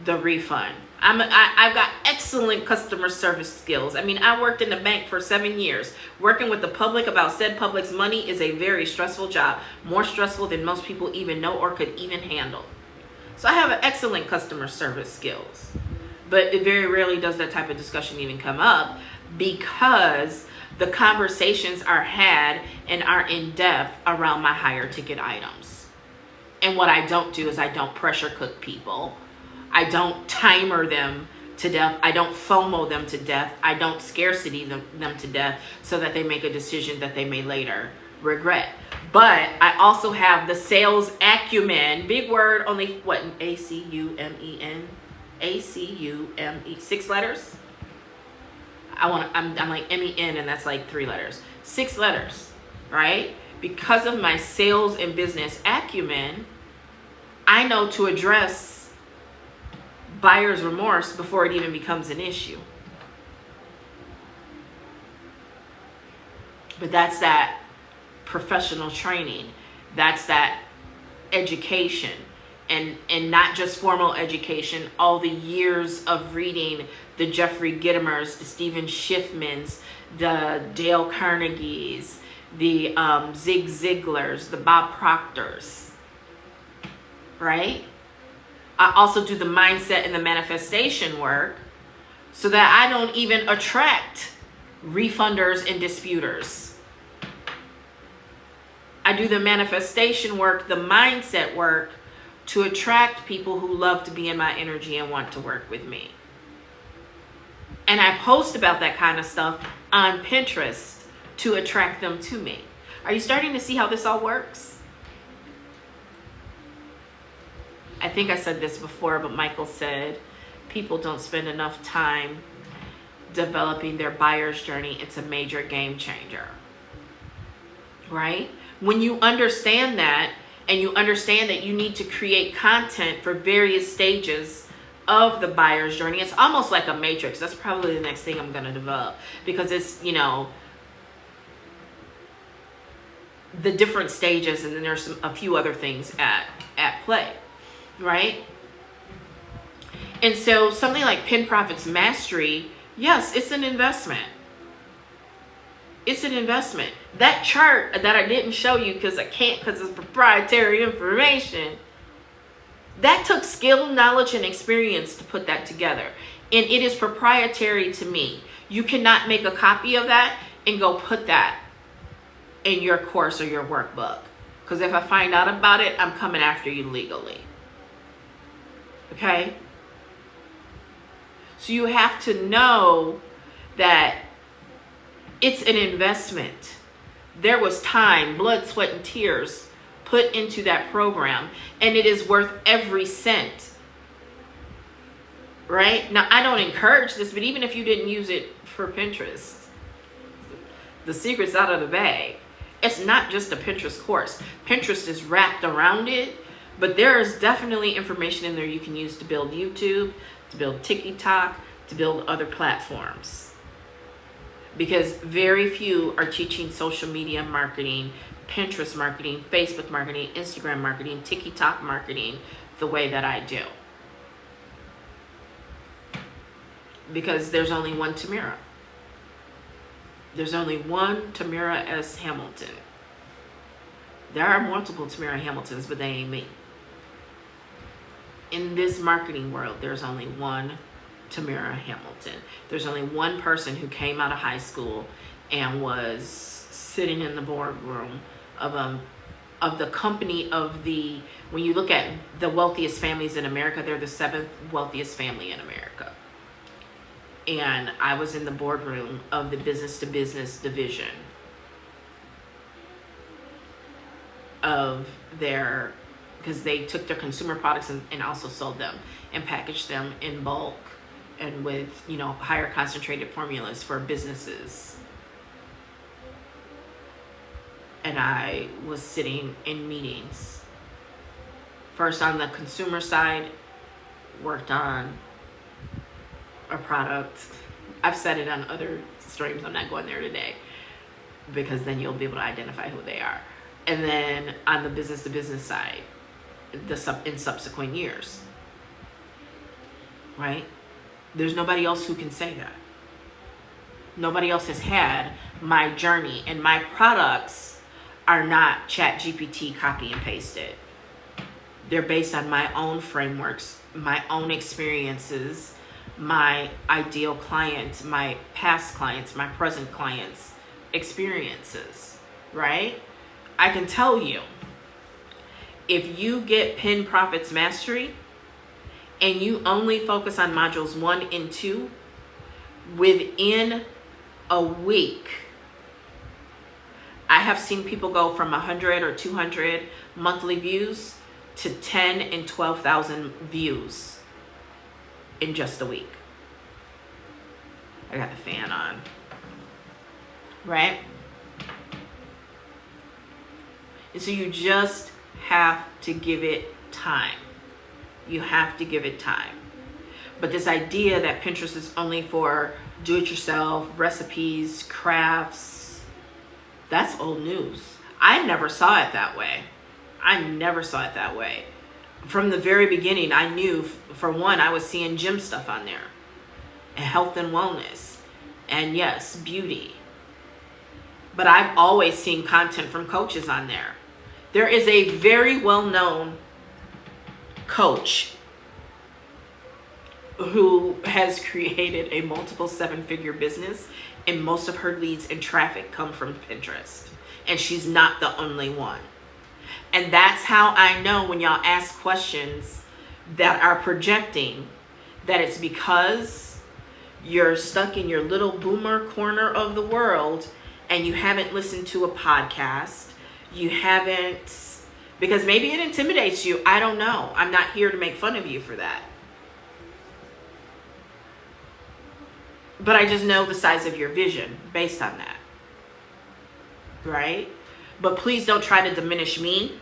the refund. I've got excellent customer service skills. I mean, I worked in the bank for 7 years. Working with the public about said public's money is a very stressful job. More stressful than most people even know or could even handle. So I have excellent customer service skills. But it very rarely does that type of discussion even come up because the conversations are had and are in depth around my higher ticket items. And what I don't do is I don't pressure cook people. I don't timer them to death. I don't FOMO them to death. I don't scarcity them to death so that they make a decision that they may later regret. But I also have the sales acumen, big word, only what, A-C-U-M-E-N? A-C-U-M-E, 6 letters? I'm like M-E-N, and that's like 3 letters. 6 letters, right? Because of my sales and business acumen, I know to address buyer's remorse before it even becomes an issue. But that's that professional training. That's that education. And not just formal education, all the years of reading the Jeffrey Gittimers, the Stephen Schiffmans, the Dale Carnegies, the Zig Ziglars, the Bob Proctors, right? I also do the mindset and the manifestation work so that I don't even attract refunders and disputers. I do the manifestation work, the mindset work, to attract people who love to be in my energy and want to work with me. And I post about that kind of stuff on Pinterest to attract them to me. Are you starting to see how this all works? I think I said this before, but Michael said people don't spend enough time developing their buyer's journey. It's a major game changer, right? When you understand that, and you understand that you need to create content for various stages of the buyer's journey, it's almost like a matrix. That's probably the next thing I'm going to develop, because it's, you know, the different stages, and then there's a few other things at play, right? And so something like Pin Profit's Mastery, yes, it's an investment. It's an investment. That chart that I didn't show you because I can't, because it's proprietary information, that took skill, knowledge, and experience to put that together. And it is proprietary to me. You cannot make a copy of that and go put that in your course or your workbook. Because if I find out about it, I'm coming after you legally. Okay? So you have to know that it's an investment. There was time, blood, sweat, and tears put into that program, and it is worth every cent. Right? Now, I don't encourage this, but even if you didn't use it for Pinterest, the secret's out of the bag. It's not just a Pinterest course. Pinterest is wrapped around it, but there is definitely information in there you can use to build YouTube, to build TikTok, to build other platforms. Because very few are teaching social media marketing, Pinterest marketing, Facebook marketing, Instagram marketing, TikTok marketing the way that I do. Because there's only one Tamira. There's only one Tamira S. Hamilton. There are multiple Tamira Hamiltons, but they ain't me. In this marketing world, there's only one Tamira Hamilton. There's only one person who came out of high school and was sitting in the boardroom of the company of the, when you look at the wealthiest families in America, they're the 7th wealthiest family in America. And I was in the boardroom of the business to business division of their, because they took their consumer products and also sold them and packaged them in bulk and with, you know, higher concentrated formulas for businesses. And I was sitting in meetings. First on the consumer side, worked on a product. I've said it on other streams. I'm not going there today because then you'll be able to identify who they are. And then on the business to business side, in subsequent years, right? There's nobody else who can say that. Nobody else has had my journey, and my products are not ChatGPT copy and pasted. They're based on my own frameworks, my own experiences, my ideal clients, my past clients, my present clients' experiences, right? I can tell you, if you get Pin Profit's Mastery and you only focus on modules 1 and 2, within a week, I have seen people go from 100 or 200 monthly views to 10 and 12,000 views in just a week. I got the fan on, right? And so you just have to give it time. You have to give it time. But this idea that Pinterest is only for do-it-yourself, recipes, crafts, that's old news. I never saw it that way. I never saw it that way. From the very beginning, I knew, for one, I was seeing gym stuff on there, and health and wellness, and yes, beauty. But I've always seen content from coaches on there. There is a very well-known coach who has created a multiple 7-figure business, and most of her leads and traffic come from Pinterest. And she's not the only one. And that's how I know when y'all ask questions that are projecting, that it's because you're stuck in your little boomer corner of the world and you haven't listened to a podcast. You haven't, because maybe it intimidates you. I don't know. I'm not here to make fun of you for that. But I just know the size of your vision based on that. Right? But please don't try to diminish me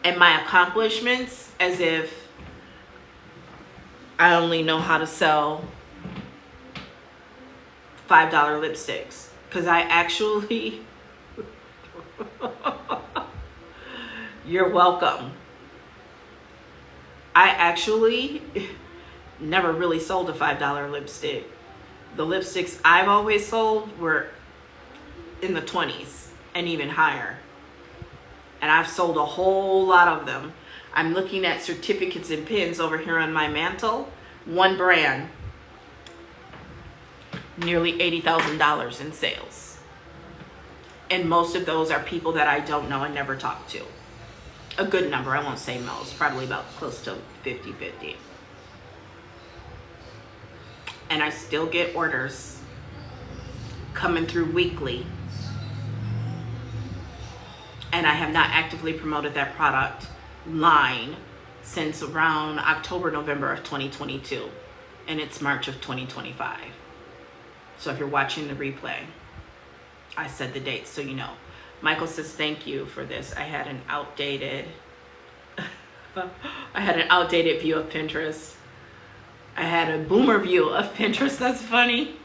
and my accomplishments as if I only know how to sell $5 lipsticks. Because I actually, you're welcome. I actually never really sold a $5 lipstick. The lipsticks I've always sold were in the 20s and even higher. And I've sold a whole lot of them. I'm looking at certificates and pins over here on my mantle. One brand, nearly $80,000 in sales. And most of those are people that I don't know and never talked to. A good number, I won't say most, probably about close to 50-50. And I still get orders coming through weekly. And I have not actively promoted that product line since around October, November of 2022. And it's March of 2025. So if you're watching the replay, I said the date so you know. Michael says, thank you for this. I had an outdated view of Pinterest. I had a boomer view of Pinterest. That's funny.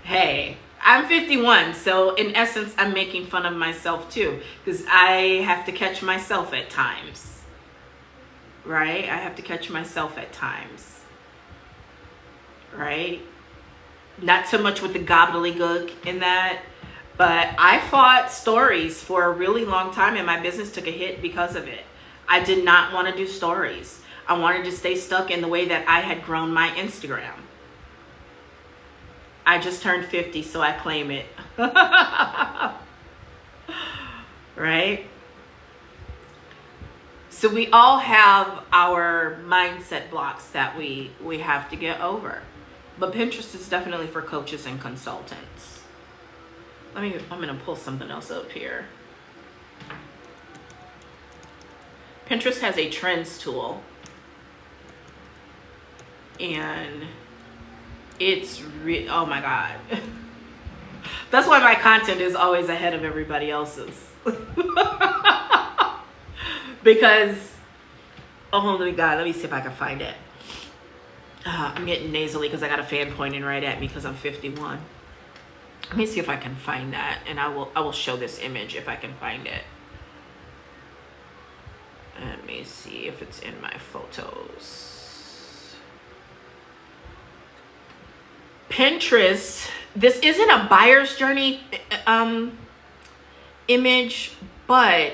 Hey, I'm 51, so in essence, I'm making fun of myself too, because I have to catch myself at times, right? I have to catch myself at times, right? Not so much with the gobbledygook in that, but I fought stories for a really long time, and my business took a hit because of it. I did not want to do stories. I wanted to stay stuck in the way that I had grown my Instagram. I just turned 50, so I claim it. Right? So we all have our mindset blocks that we have to get over. But Pinterest is definitely for coaches and consultants. I'm going to pull something else up here. Pinterest has a trends tool. And it's oh my God. That's why my content is always ahead of everybody else's. Because, oh my God, let me see if I can find it. I'm getting nasally because I got a fan pointing right at me because I'm 51. Let me see if I can find that, and I will show this image if I can find it. Let me see if it's in my photos. Pinterest, this isn't a buyer's journey image, but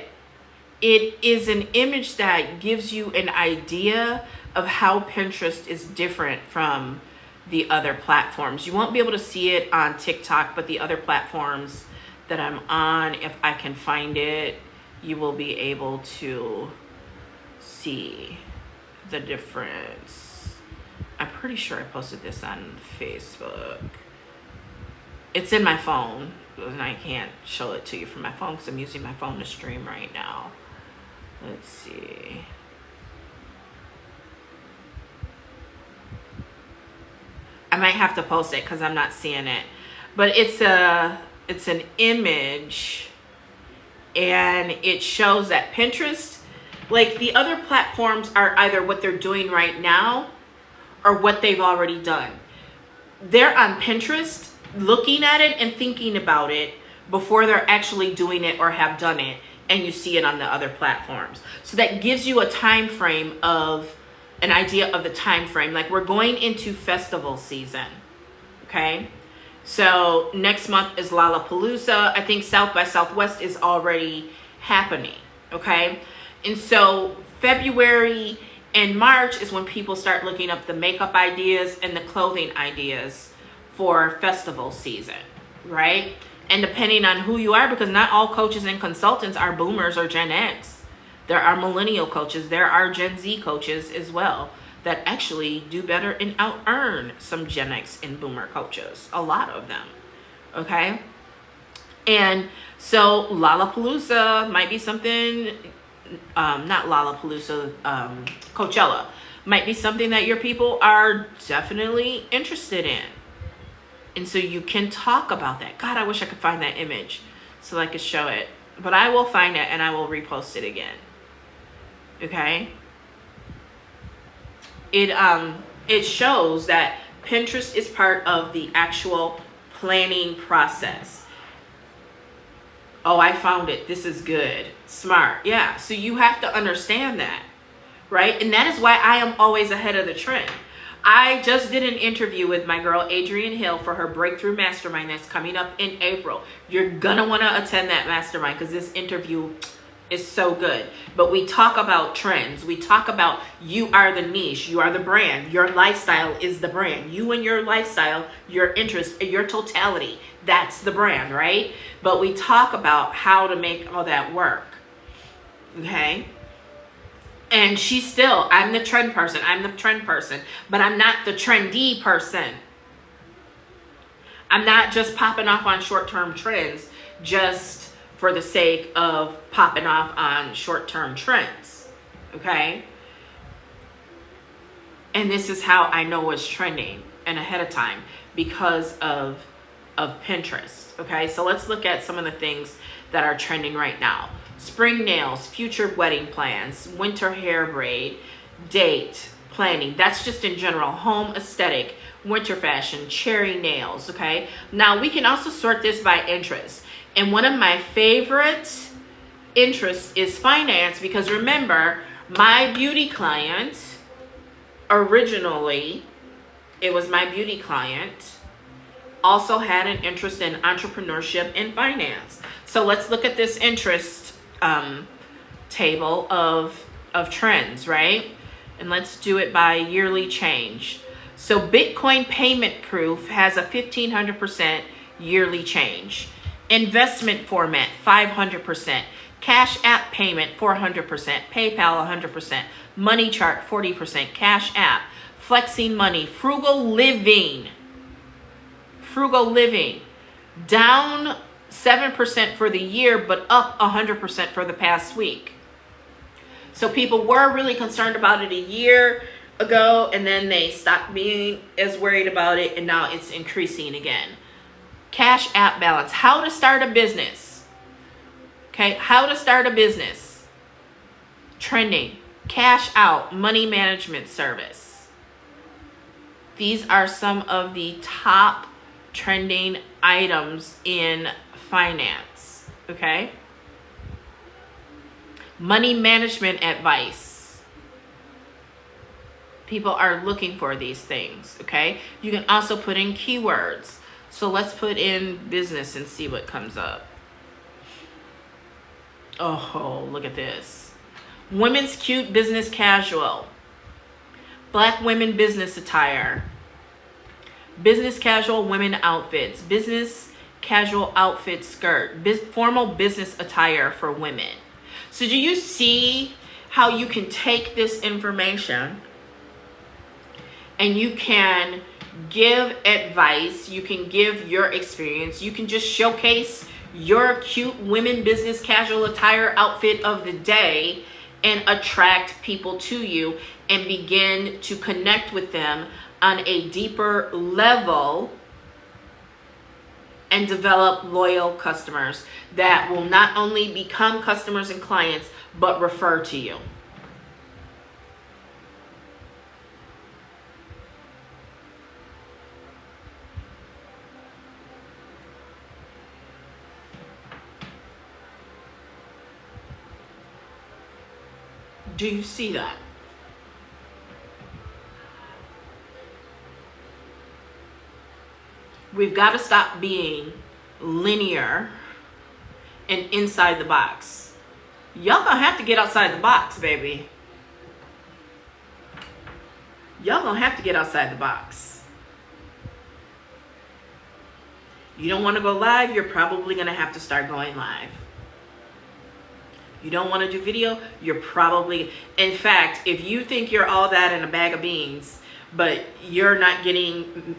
it is an image that gives you an idea of how Pinterest is different from the other platforms. You won't be able to see it on TikTok, but the other platforms that I'm on, if I can find it, you will be able to see the difference. I'm pretty sure I posted this on Facebook. It's in my phone, and I can't show it to you from my phone because I'm using my phone to stream right now. Let's see. I might have to post it because I'm not seeing it. But it's an image, and it shows that Pinterest, like the other platforms, are either what they're doing right now or what they've already done. They're on Pinterest looking at it and thinking about it before they're actually doing it or have done it, and you see it on the other platforms. So that gives you a time frame of an idea of the time frame. Like, we're going into festival season, okay? So next month is Lollapalooza. I think South by Southwest is already happening, okay? And so February and March is when people start looking up the makeup ideas and the clothing ideas for festival season, right? And depending on who you are, because not all coaches and consultants are boomers or Gen X. There are millennial coaches. There are Gen Z coaches as well that actually do better and out-earn some Gen X and boomer coaches. A lot of them, okay? And so Lollapalooza might be something, not Lollapalooza, Coachella might be something that your people are definitely interested in. And so you can talk about that. God, I wish I could find that image so I could show it. But I will find it and I will repost it again. Okay? It shows that Pinterest is part of the actual planning process. Oh, I found it. This is good. Smart. Yeah. So you have to understand that, right? And that is why I am always ahead of the trend. I just did an interview with my girl Adrienne Hill for her Breakthrough Mastermind that's coming up in April. You're gonna want to attend that mastermind because this interview is so good. But we talk about trends. We talk about you are the niche, you are the brand, your lifestyle is the brand. You and your lifestyle, your interest, your totality, that's the brand, right? But we talk about how to make all that work. Okay? And she's still, I'm the trend person, but I'm not the trendy person. I'm not just popping off on short-term trends just for the sake of popping off on short-term trends, okay? And this is how I know what's trending and ahead of time because of Pinterest, okay? So let's look at some of the things that are trending right now. Spring nails, future wedding plans, winter hair braid, date planning. That's just in general. Home aesthetic, winter fashion, cherry nails, okay? Now, we can also sort this by interest. And one of my favorite interests is finance because remember, my beauty client, originally, it was my beauty client, also had an interest in entrepreneurship and finance. So let's look at this interest table of trends, right? And let's do it by yearly change. So Bitcoin payment proof has a 1,500% yearly change. Investment format, 500%. Cash app payment, 400%. PayPal, 100%. Money chart, 40%. Cash app. Flexing money. Frugal living. Down 7% for the year, but up 100% for the past week. So people were really concerned about it a year ago, and then they stopped being as worried about it, and now it's increasing again. Cash app balance. How to start a business. Okay, how to start a business. Trending. Cash out. Money management service. These are some of the top trending items in finance. Okay. Money management advice. People are looking for these things. Okay. You can also put in keywords. So let's put in business and see what comes up. Oh, look at this. Women's cute business casual. Black women business attire, business casual women outfits, business casual outfit skirt, formal business attire for women. So do you see how you can take this information and you can give advice, you can give your experience, you can just showcase your cute women business casual attire outfit of the day and attract people to you and begin to connect with them on a deeper level and develop loyal customers that will not only become customers and clients, but refer to you. Do you see that? We've got to stop being linear and inside the box. Y'all gonna have to get outside the box, baby. Y'all gonna have to get outside the box. You don't want to go live, you're probably gonna have to start going live. You don't want to do video, you're probably, in fact, if you think you're all that in a bag of beans, but you're not getting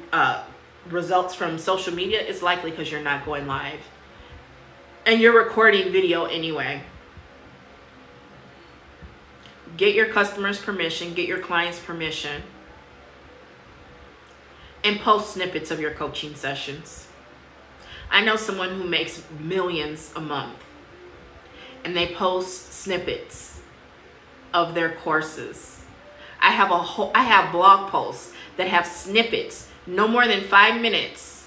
results from social media, it's likely because you're not going live. And you're recording video anyway. Get your customers' permission, get your clients' permission, and post snippets of your coaching sessions. I know someone who makes millions a month, and they post snippets of their courses. I have blog posts that have snippets, no more than 5 minutes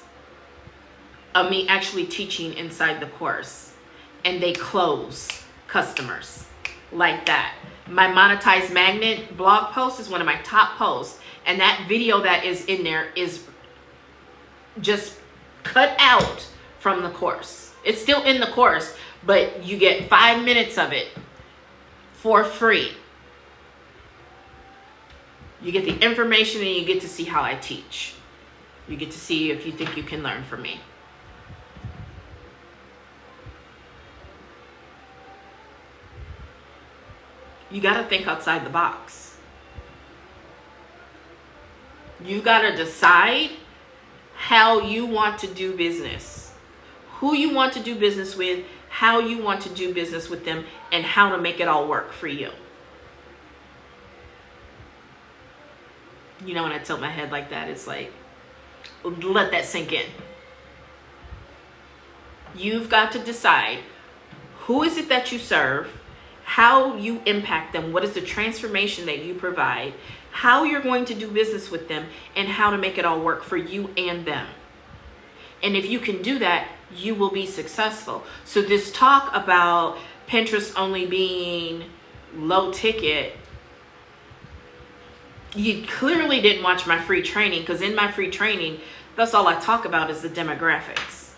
of me actually teaching inside the course, and they close customers like that. My monetized magnet blog post is one of my top posts, and that video that is in there is just cut out from the course. It's still in the course, but you get 5 minutes of it for free. You get the information and you get to see how I teach. You get to see if you think you can learn from me. You got to think outside the box. You got to decide how you want to do business, who you want to do business with, how you want to do business with them, and how to make it all work for you. You know, when I tilt my head like that, it's like, let that sink in. You've got to decide who is it that you serve, how you impact them, what is the transformation that you provide, how you're going to do business with them, and how to make it all work for you and them. And if you can do that, you will be successful. So this talk about Pinterest only being low ticket, you clearly didn't watch my free training, because in my free training, that's all I talk about is the demographics.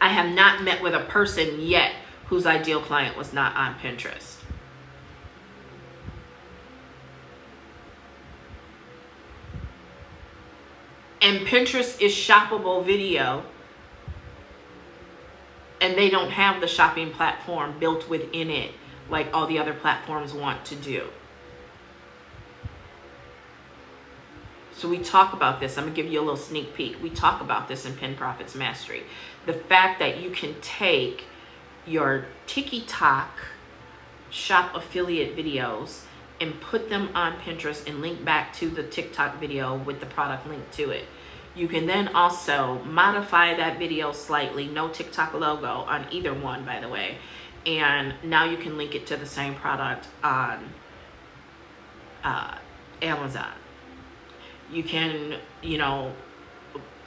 I have not met with a person yet whose ideal client was not on Pinterest. And Pinterest is shoppable video, and they don't have the shopping platform built within it like all the other platforms want to do. So we talk about this. I'm going to give you a little sneak peek. We talk about this in Pin Profits Mastery. The fact that you can take your TikTok shop affiliate videos and put them on Pinterest and link back to the TikTok video with the product link to it. You can then also modify that video slightly, no TikTok logo on either one, by the way. And now you can link it to the same product on Amazon. You can, you know,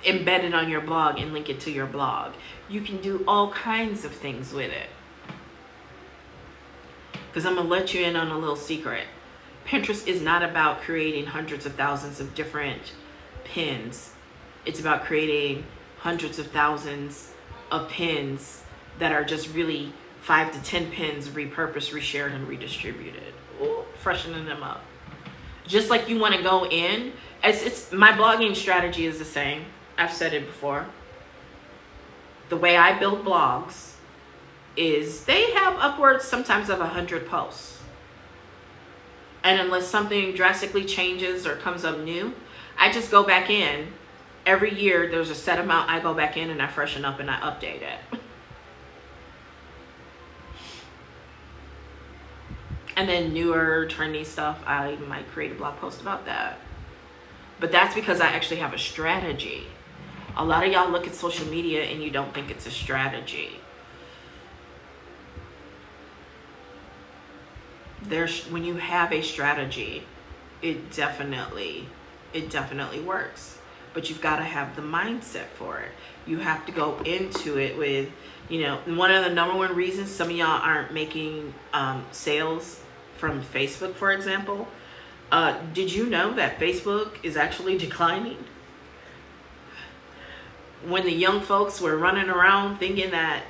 embed it on your blog and link it to your blog. You can do all kinds of things with it. Because I'm going to let you in on a little secret. Pinterest is not about creating hundreds of thousands of different pins. It's about creating hundreds of thousands of pins that are just really 5 to 10 pins repurposed, reshared, and redistributed. Ooh, freshening them up. Just like you want to go in, it's my blogging strategy is the same. I've said it before. The way I build blogs is they have upwards sometimes of 100 posts. And unless something drastically changes or comes up new, I just go back in. Every year there's a set amount. I go back in and I freshen up and I update it. And then newer, trendy stuff, I might create a blog post about that. But that's because I actually have a strategy. A lot of y'all look at social media and you don't think it's a strategy. When you have a strategy, it definitely works. But you've got to have the mindset for it. You have to go into it with, you know, one of the number one reasons some of y'all aren't making sales from Facebook, for example. Did you know that Facebook is actually declining? When the young folks were running around thinking that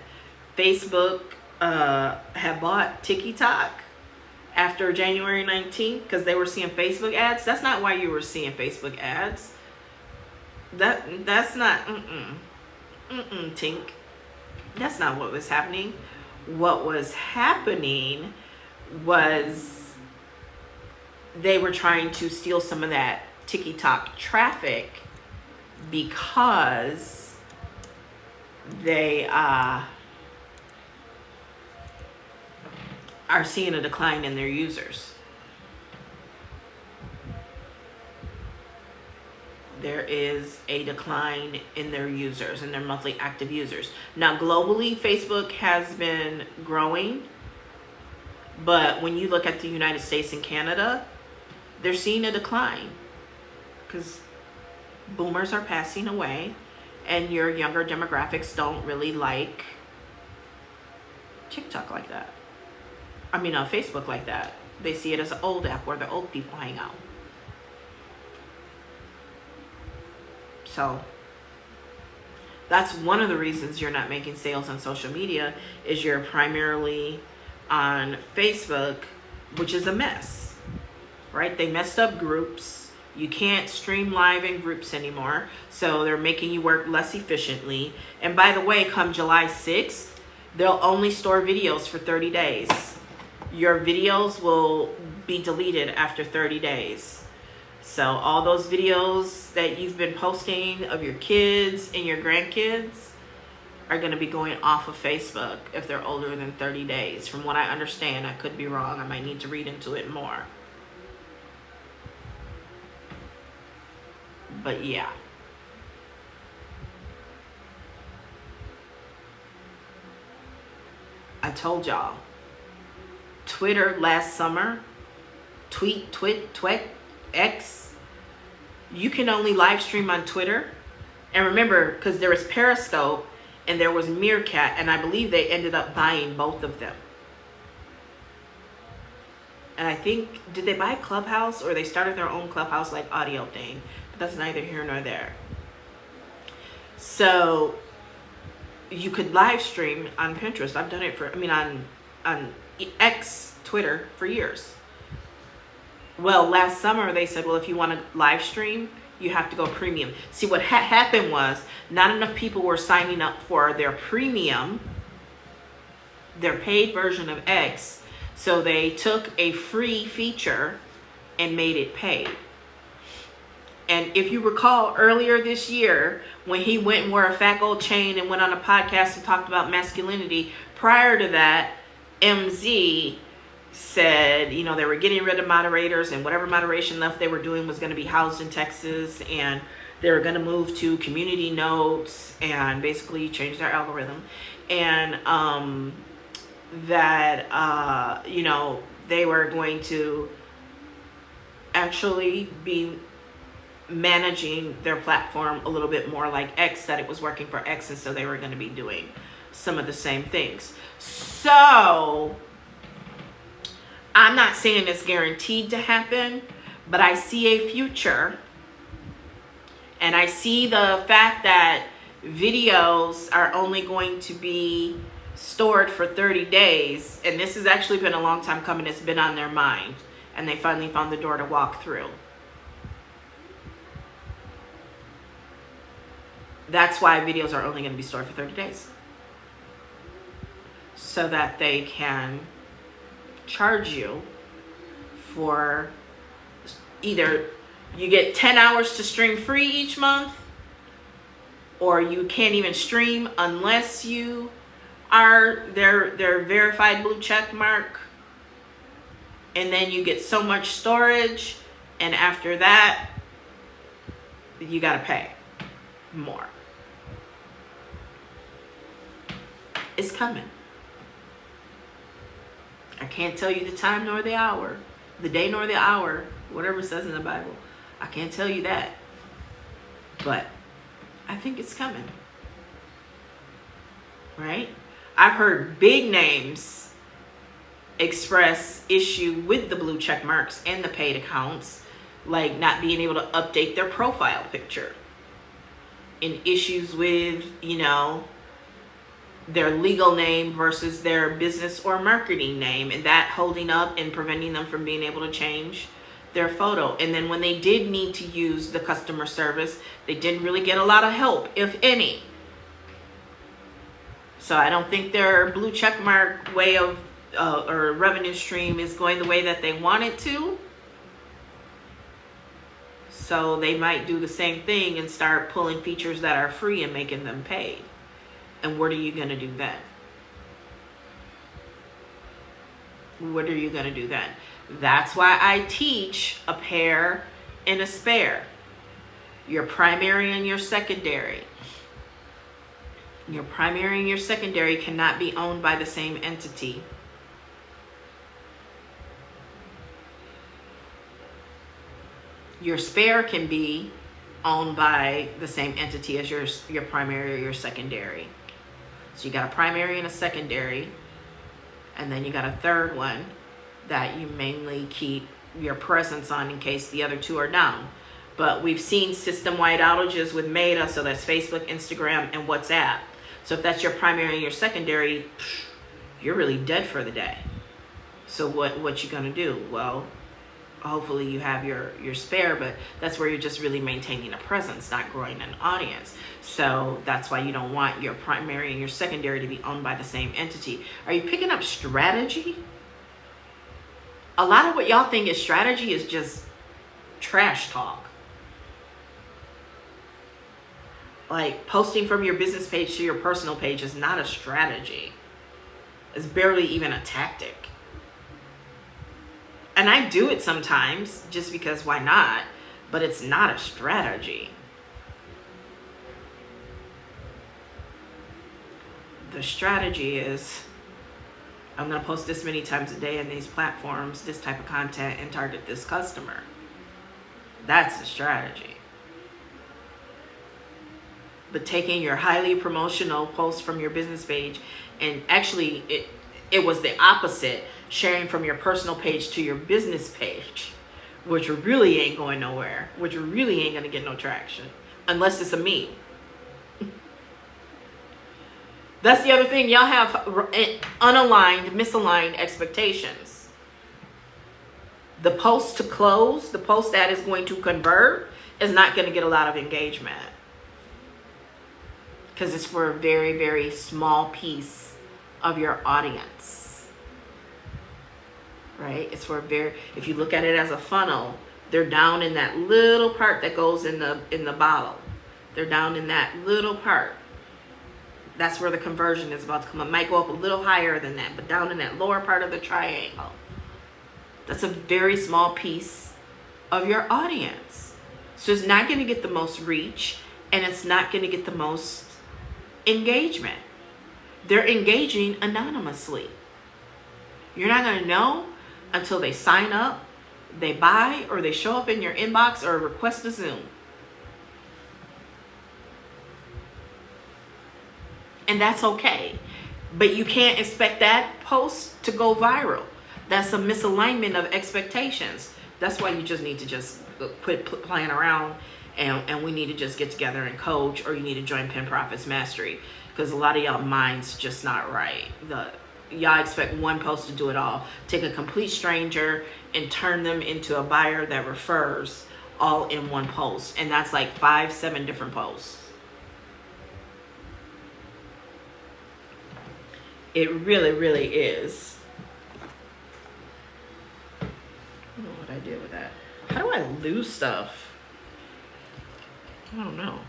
Facebook had bought TikTok after January 19th because they were seeing Facebook ads, that's not why you were seeing Facebook ads. That's not, Tink. That's not what was happening. What was happening was they were trying to steal some of that TikTok traffic because they are seeing a decline in their users. There is a decline in their users and their monthly active users. Now, globally, Facebook has been growing, but when you look at the United States and Canada, they're seeing a decline because boomers are passing away and your younger demographics don't really like TikTok like that. I mean, on Facebook like that. They see it as an old app where the old people hang out. So that's one of the reasons you're not making sales on social media is you're primarily on Facebook, which is a mess, right? They messed up groups. You can't stream live in groups anymore. So they're making you work less efficiently. And by the way, come July 6th, they'll only store videos for 30 days. Your videos will be deleted after 30 days. So all those videos that you've been posting of your kids and your grandkids are going to be going off of Facebook if they're older than 30 days. From what I understand, I could be wrong. I might need to read into it more. But yeah. I told y'all. Twitter last summer, X, you can only live stream on Twitter. And remember, because there was Periscope and there was Meerkat, and I believe they ended up buying both of them. And I think, did they buy Clubhouse or they started their own Clubhouse like audio thing? But that's neither here nor there. So you could live stream on Pinterest. I've done it for, on X, Twitter, for years. Well, last summer they said, well, if you want to live stream, you have to go premium. See, what happened was not enough people were signing up for their premium, their paid version of X. So they took a free feature and made it paid. And if you recall earlier this year, when he went and wore a fat gold chain and went on a podcast and talked about masculinity, prior to that, MZ said, you know, they were getting rid of moderators and whatever moderation left they were doing was going to be housed in Texas, and they were going to move to community notes and basically change their algorithm. And you know, they were going to actually be managing their platform a little bit more like X, that it was working for X, and so they were going to be doing some of the same things. So I'm not saying it's guaranteed to happen, but I see a future, and I see the fact that videos are only going to be stored for 30 days, and this has actually been a long time coming. It's been on their mind, and they finally found the door to walk through. That's why videos are only going to be stored for 30 days. So that they can charge you for either you get 10 hours to stream free each month, or you can't even stream unless you are their verified blue check mark, and then you get so much storage, and after that you got to pay more. It's coming. I can't tell you the time nor the hour, the day nor the hour, whatever it says in the Bible. I can't tell you that, but I think it's coming, right? I've heard big names express issue with the blue check marks and the paid accounts, like not being able to update their profile picture, and issues with, you know, their legal name versus their business or marketing name, and that holding up and preventing them from being able to change their photo. And then when they did need to use the customer service, they didn't really get a lot of help, if any. So I don't think their blue check mark way of or revenue stream is going the way that they want it to. So they might do the same thing and start pulling features that are free and making them paid. And what are you going to do then? What are you going to do then? That's why I teach a pair and a spare. Your primary and your secondary. Your primary and your secondary cannot be owned by the same entity. Your spare can be owned by the same entity as your primary or your secondary. So you got a primary and a secondary, and then you got a third one that you mainly keep your presence on in case the other two are down. But we've seen system-wide outages with Meta, so that's Facebook, Instagram, and WhatsApp. So if that's your primary and your secondary, you're really dead for the day. So what you gonna do? Well, hopefully you have your spare, but that's where you're just really maintaining a presence, not growing an audience. So that's why you don't want your primary and your secondary to be owned by the same entity. Are you picking up strategy? A lot of what y'all think is strategy is just trash talk. Like posting from your business page to your personal page is not a strategy. It's barely even a tactic. And I do it sometimes just because why not? But it's not a strategy. The strategy is, I'm going to post this many times a day in these platforms, this type of content, and target this customer. That's the strategy. But taking your highly promotional post from your business page, and actually it was the opposite, sharing from your personal page to your business page, which really ain't going nowhere, which really ain't going to get no traction unless it's a meme. That's the other thing. Y'all have unaligned, misaligned expectations. The post to close, the post that is going to convert, is not going to get a lot of engagement. Because it's for a very, very small piece of your audience. Right? It's for a very, if you look at it as a funnel, they're down in that little part that goes in the bottle. They're down in that little part. That's where the conversion is about to come. It might go up a little higher than that, but down in that lower part of the triangle. That's a very small piece of your audience. So it's not going to get the most reach, and it's not going to get the most engagement. They're engaging anonymously. You're not going to know until they sign up, they buy, or they show up in your inbox or request a Zoom. And that's okay. But you can't expect that post to go viral. That's a misalignment of expectations. That's why you just need to just quit playing around, and we need to just get together and coach, or you need to join Profitz Mastery, because a lot of y'all minds just not right. y'all expect one post to do it all. Take a complete stranger and turn them into a buyer that refers all in one post. And that's like 5-7 different posts. It really, really is. I don't know what I did with that. How do I lose stuff? I don't know.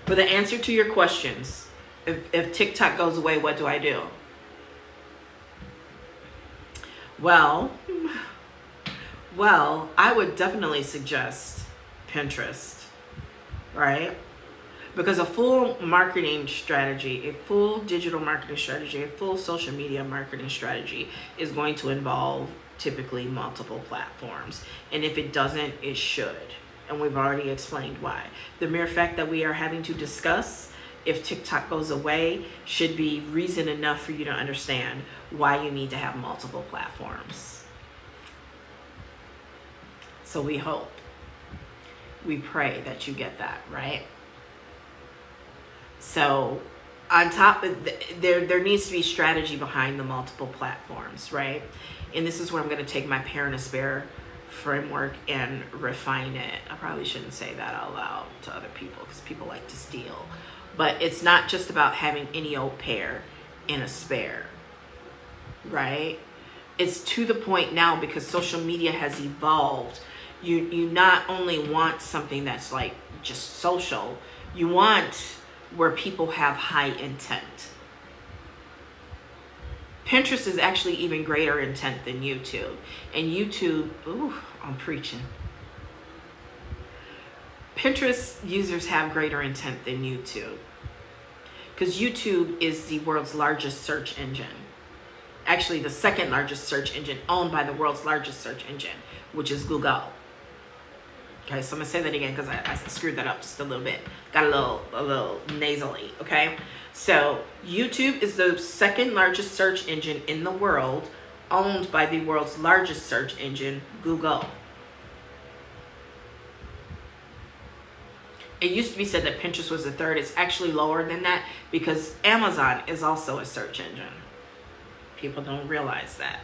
But the answer to your questions, if TikTok goes away, what do I do? Well, I would definitely suggest Pinterest, right? Because a full marketing strategy, a full digital marketing strategy, a full social media marketing strategy is going to involve typically multiple platforms. And if it doesn't, it should. And we've already explained why. The mere fact that we are having to discuss if TikTok goes away should be reason enough for you to understand why you need to have multiple platforms. So we hope, we pray that you get that, right? So on top of there needs to be strategy behind the multiple platforms, right? And this is where I'm going to take my Pair and a Spare framework and refine it. I probably shouldn't say that out loud to other people because people like to steal. But it's not just about having any old pair and a spare, right? It's to the point now because social media has evolved. You not only want something that's like just social, you want where people have high intent. Pinterest is actually even greater intent than YouTube. And YouTube, ooh, I'm preaching. Pinterest users have greater intent than YouTube. Because YouTube is the world's largest search engine. Actually, the second largest search engine owned by the world's largest search engine, which is Google. Okay, so I'm gonna say that again because I screwed that up just a little bit. Got a little nasally, okay? So YouTube is the second largest search engine in the world, owned by the world's largest search engine, Google. It used to be said that Pinterest was the third. It's actually lower than that because Amazon is also a search engine. People don't realize that.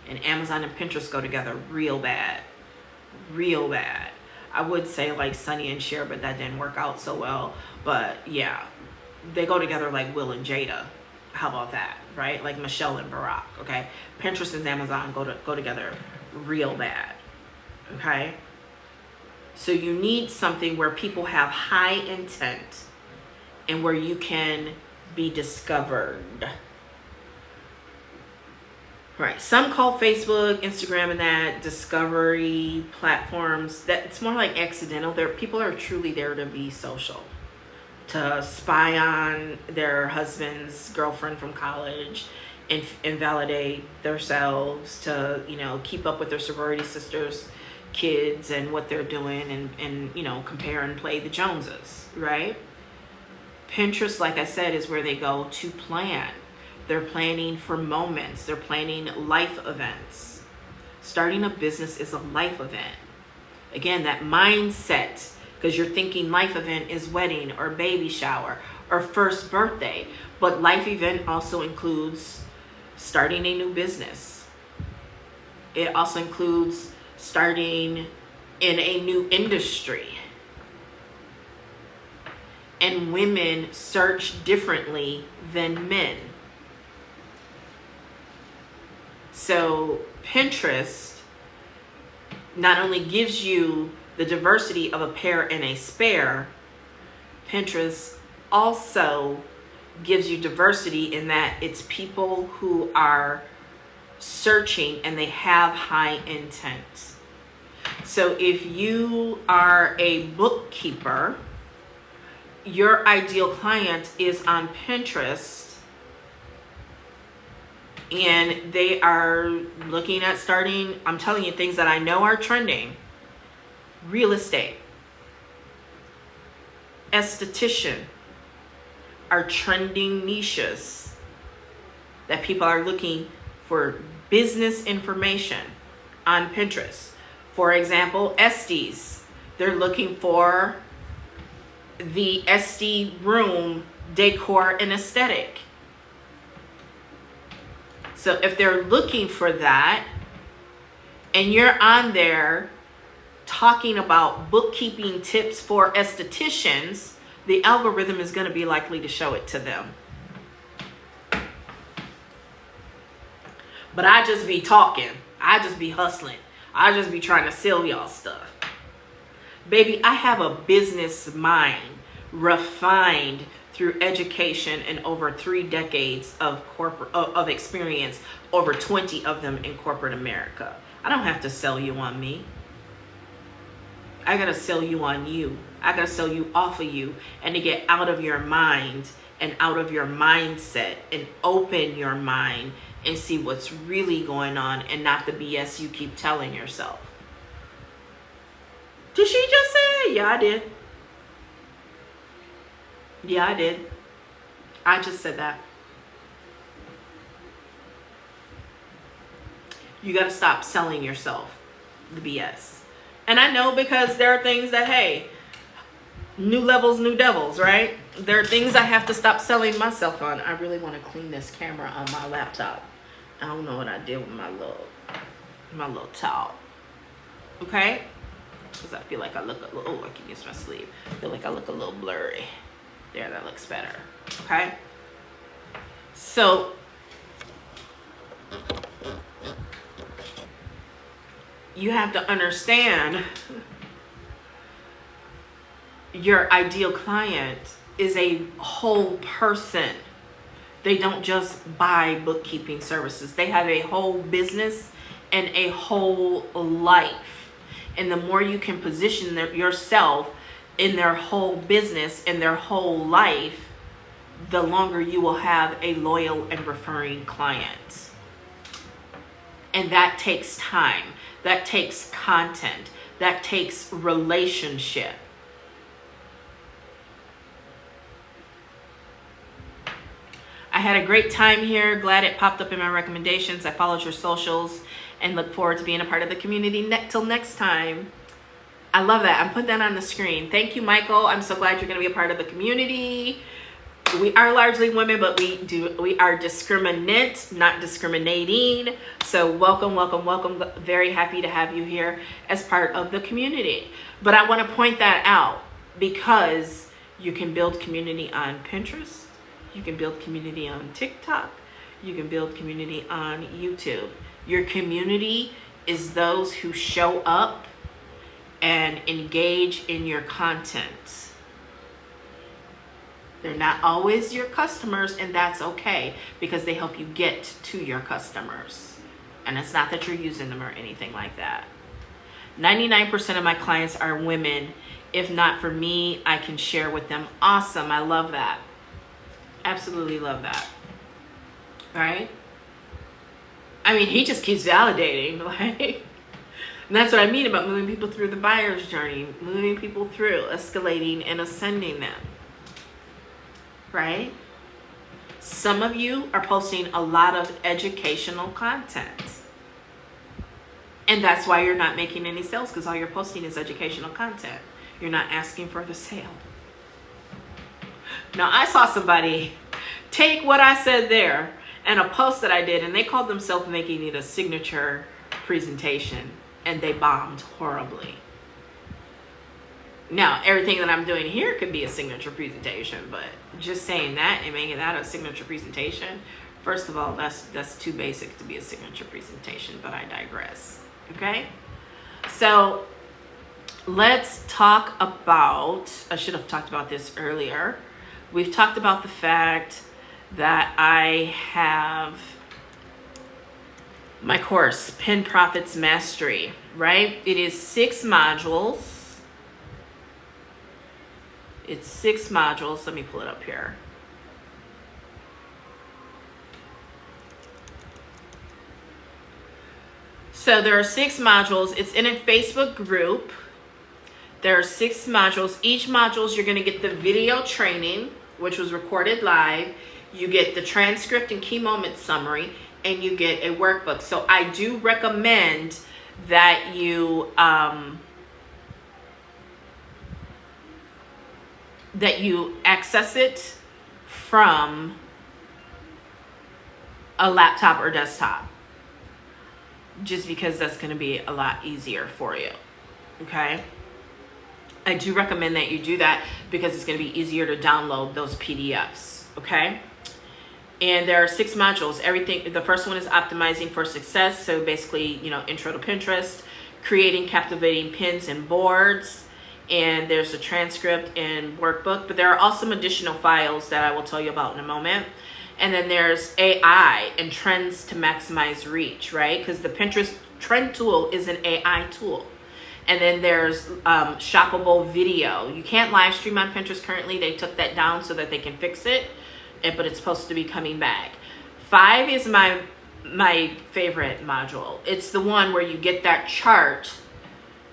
And Amazon and Pinterest go together real bad. Real bad. I would say like Sonny and Cher, but that didn't work out so well. But yeah, they go together like Will and Jada. How about that, right? Like Michelle and Barack, okay? Pinterest and Amazon go together real bad, okay? So you need something where people have high intent and where you can be discovered. Right. Some call Facebook, Instagram, and that discovery platforms. That it's more like accidental. People are truly there to be social, to spy on their husband's girlfriend from college, and validate themselves, to keep up with their sorority sisters' kids and what they're doing, and compare and play the Joneses. Right. Pinterest, like I said, is where they go to plan. They're planning for moments. They're planning life events. Starting a business is a life event. Again, that mindset, because you're thinking life event is wedding or baby shower or first birthday. But life event also includes starting a new business. It also includes starting in a new industry. And women search differently than men. So Pinterest not only gives you the diversity of a pair and a spare, Pinterest also gives you diversity in that it's people who are searching and they have high intent. So if you are a bookkeeper, your ideal client is on Pinterest, and they are looking at starting, I'm telling you, things that I know are trending. Real estate, esthetician are trending niches that people are looking for business information on Pinterest. For example, Estes, they're looking for the SD room decor and aesthetic. So if they're looking for that and you're on there talking about bookkeeping tips for estheticians, the algorithm is going to be likely to show it to them. But I just be talking. I just be hustling. I just be trying to sell y'all stuff. Baby, I have a business mind refined through education and over 3 decades of corporate experience, over 20 of them in corporate America. I don't have to sell you on me. I gotta sell you on you. I gotta sell you off of you, and to get out of your mind and out of your mindset and open your mind and see what's really going on and not the BS you keep telling yourself. Did she just say? Yeah, I did. Yeah, I did. I just said that. You got to stop selling yourself the BS. And I know, because there are things that, hey, new levels, new devils, right? There are things I have to stop selling myself on. I really want to clean this camera on my laptop. I don't know what I did with my little towel. Okay? Because I feel like I look a little, oh, I can use my sleeve. I feel like I look a little blurry. There, that looks better. Okay? So, you have to understand your ideal client is a whole person. They don't just buy bookkeeping services. They have a whole business and a whole life. And the more you can position yourself in their whole business and their whole life, the longer you will have a loyal and referring client. And that takes time. That takes content. That takes relationship. I had a great time here. Glad it popped up in my recommendations. I followed your socials and look forward to being a part of the community till next time. I love that. I'm putting that on the screen. Thank you, Michael. I'm so glad you're going to be a part of the community. We are largely women, but we are discriminant, not discriminating. So welcome, welcome, welcome. Very happy to have you here as part of the community. But I want to point that out because you can build community on Pinterest. You can build community on TikTok. You can build community on YouTube. Your community is those who show up and engage in your content. They're not always your customers, and that's okay because they help you get to your customers. And it's not that you're using them or anything like that. 99% of my clients are women. If not for me, I can share with them. Awesome. I love that. Absolutely love that. Right? I mean, he just keeps validating. Like, and that's what I mean about moving people through the buyer's journey, moving people through, escalating and ascending them. Right? Some of you are posting a lot of educational content. And that's why you're not making any sales, because all you're posting is educational content. You're not asking for the sale. Now, I saw somebody take what I said there and a post that I did, and they called themselves making it a signature presentation, and they bombed horribly. Now, everything that I'm doing here could be a signature presentation, but just saying that and making that a signature presentation, first of all, that's too basic to be a signature presentation, but I digress. Okay? So let's talk about, I should have talked about this earlier. We've talked about the fact that I have my course, Pin Profits Mastery, right? It is 6 modules. It's 6 modules. Let me pull it up here. So there are 6 modules. It's in a Facebook group. There are 6 modules. Each modules, you're going to get the video training, which was recorded live. You get the transcript and key moment summary, and you get a workbook. So I do recommend that you that you access it from a laptop or desktop, just because that's going to be a lot easier for you. Okay, I do recommend that you do that because it's going to be easier to download those PDFs. Okay, and there are 6 modules. Everything, the first one is optimizing for success. So basically, you know, intro to Pinterest, creating captivating pins and boards, and there's a transcript and workbook, but there are also some additional files that I will tell you about in a moment. And then there's AI and trends to maximize reach, right? Because the Pinterest trend tool is an AI tool. And then there's shoppable video. You can't live stream on Pinterest currently. They took that down so that they can fix it, but it's supposed to be coming back. 5 is my favorite module. It's the one where you get that chart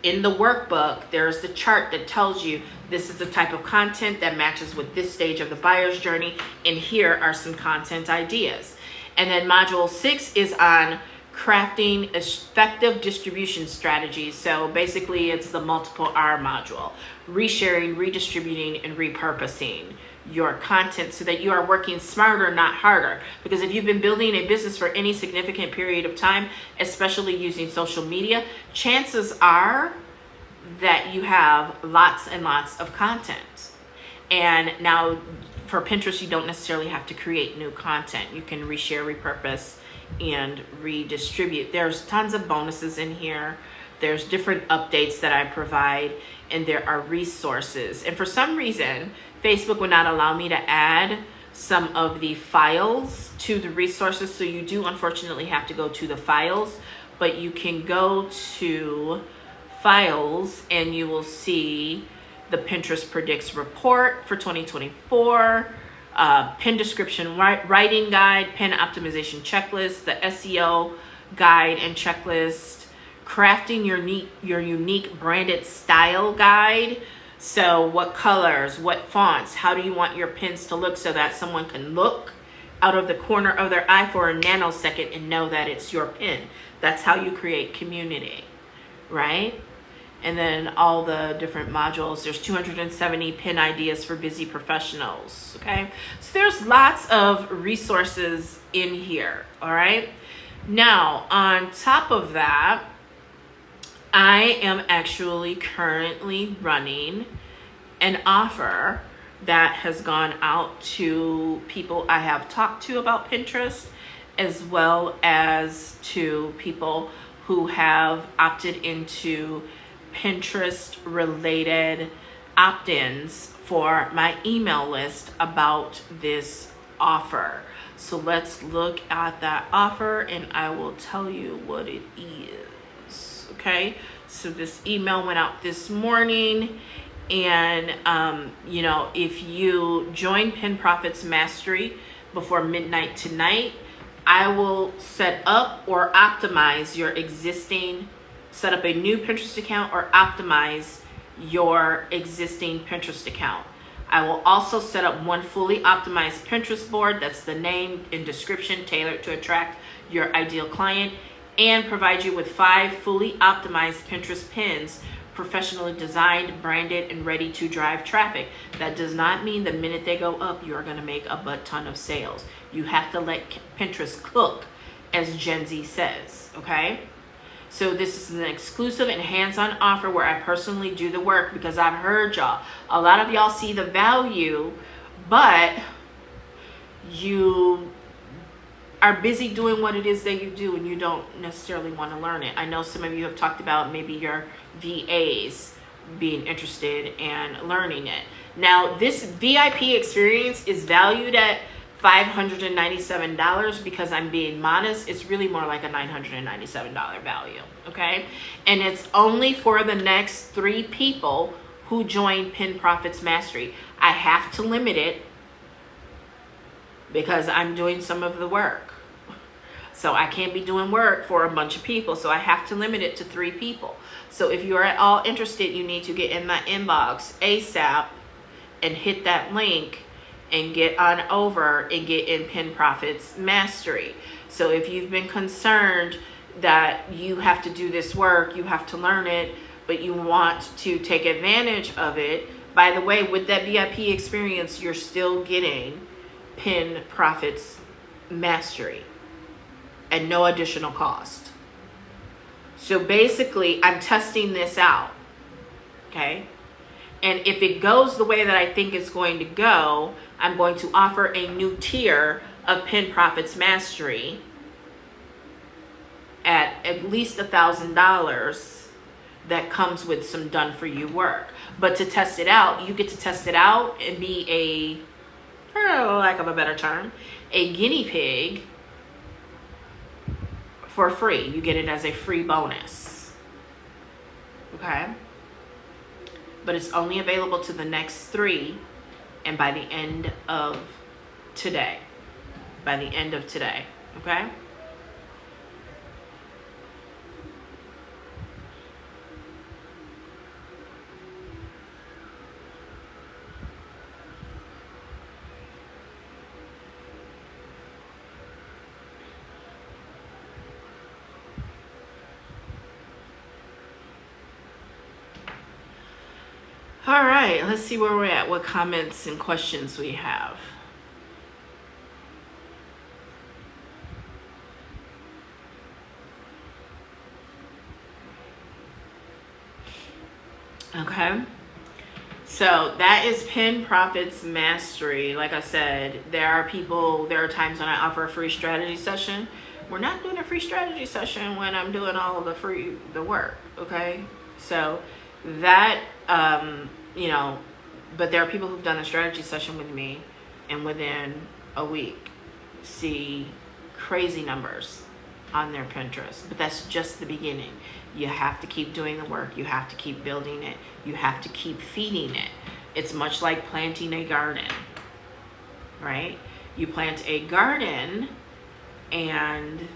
in the workbook. There's the chart that tells you this is the type of content that matches with this stage of the buyer's journey, and here are some content ideas. And then module 6 is on crafting effective distribution strategies. So basically it's the multiple R module: resharing, redistributing, and repurposing your content so that you are working smarter, not harder. Because if you've been building a business for any significant period of time, especially using social media, chances are that you have lots and lots of content. And now for Pinterest, you don't necessarily have to create new content. You can reshare, repurpose, and redistribute. There's tons of bonuses in here. There's different updates that I provide, and there are resources. And for some reason, Facebook would not allow me to add some of the files to the resources. So you do unfortunately have to go to the files, but you can go to files and you will see the Pinterest Predicts report for 2024, pin description writing guide, pin optimization checklist, the SEO guide and checklist, crafting your unique branded style guide. So what colors, what fonts, how do you want your pins to look so that someone can look out of the corner of their eye for a nanosecond and know that it's your pin. That's how you create community, right? And then all the different modules. There's 270 pin ideas for busy professionals, okay? So there's lots of resources in here, all right? Now, on top of that, I am actually currently running an offer that has gone out to people I have talked to about Pinterest, as well as to people who have opted into Pinterest related opt-ins for my email list about this offer. So let's look at that offer and I will tell you what it is. Okay, so this email went out this morning, and you know, if you join Pin Profitz Mastery before midnight tonight, I will set up or optimize your existing, set up a new Pinterest account or optimize your existing Pinterest account. I will also set up one fully optimized Pinterest board, that's the name and description tailored to attract your ideal client, and provide you with 5 fully optimized Pinterest pins, professionally designed, branded, and ready to drive traffic. That does not mean the minute they go up, you're gonna make a butt ton of sales. You have to let Pinterest cook, as Gen Z says, okay? So this is an exclusive and hands-on offer where I personally do the work, because I've heard y'all. A lot of y'all see the value, but you are busy doing what it is that you do and you don't necessarily want to learn it. I know some of you have talked about maybe your VAs being interested in learning it. Now, this VIP experience is valued at $597 because I'm being modest. It's really more like a $997 value, okay? And it's only for the next 3 people who join Pin Profitz Mastery. I have to limit it because I'm doing some of the work. So I can't be doing work for a bunch of people. So I have to limit it to 3 people. So if you're at all interested, you need to get in my inbox ASAP and hit that link and get on over and get in Pin Profitz Mastery. So if you've been concerned that you have to do this work, you have to learn it, but you want to take advantage of it, By the way, with that VIP experience, you're still getting Pin Profitz Mastery at no additional cost. So basically, I'm testing this out, okay? And if it goes the way that I think it's going to go, I'm going to offer a new tier of Pin Profitz Mastery at least $1,000 that comes with some done-for-you work. But to test it out, you get to test it out and be a, for lack of a better term, a guinea pig for free. You get it as a free bonus, okay? But it's only available to the next 3, and by the end of today. By the end of today, okay? All right, let's see where we're at, what comments and questions we have. Okay, so that is Pin Profitz Mastery. Like I said, there are times when I offer a free strategy session. We're not doing a free strategy session when I'm doing all of the work, okay? So that, you know, but there are people who've done a strategy session with me and within a week see crazy numbers on their Pinterest. But that's just the beginning. You have to keep doing the work. You have to keep building it. You have to keep feeding it. It's much like planting a garden, right? You plant a garden and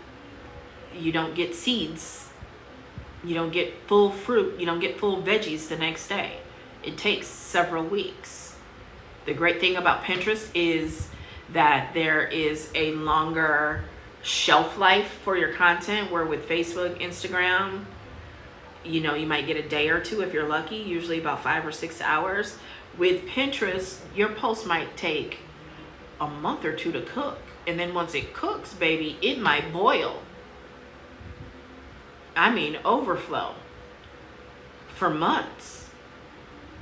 you don't get seeds. You don't get full fruit. You don't get full veggies the next day. It takes several weeks. The great thing about Pinterest is that there is a longer shelf life for your content, where with Facebook, Instagram, you know, you might get a day or two if you're lucky, usually about 5 or 6 hours. With Pinterest, your post might take a month or 2 to cook. And then once it cooks, baby, it might boil. I mean, overflow for months,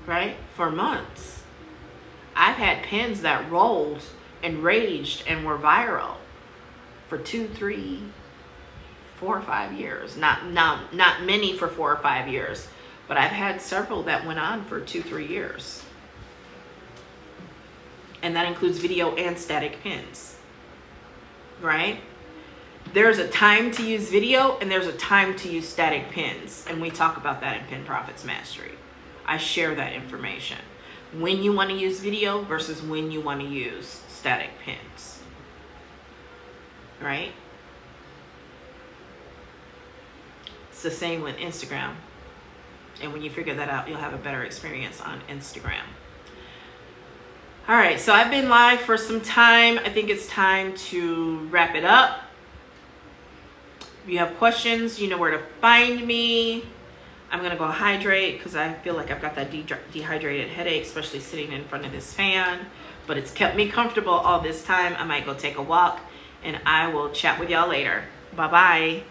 right? For months. I've had pins that rolled and raged and were viral for 2, 3, 4 or 5 years. Not many for 4 or 5 years, but I've had several that went on for 2, 3 years. And that includes video and static pins, right? There's a time to use video and there's a time to use static pins. And we talk about that in Pin Profitz Mastery. I share that information. When you want to use video versus when you want to use static pins, right? It's the same with Instagram. And when you figure that out, you'll have a better experience on Instagram. All right, so I've been live for some time. I think it's time to wrap it up. If you have questions, you know where to find me. I'm gonna go hydrate because I feel like I've got that dehydrated headache, especially sitting in front of this fan, but it's kept me comfortable all this time. I might go take a walk and I will chat with y'all later. Bye-bye.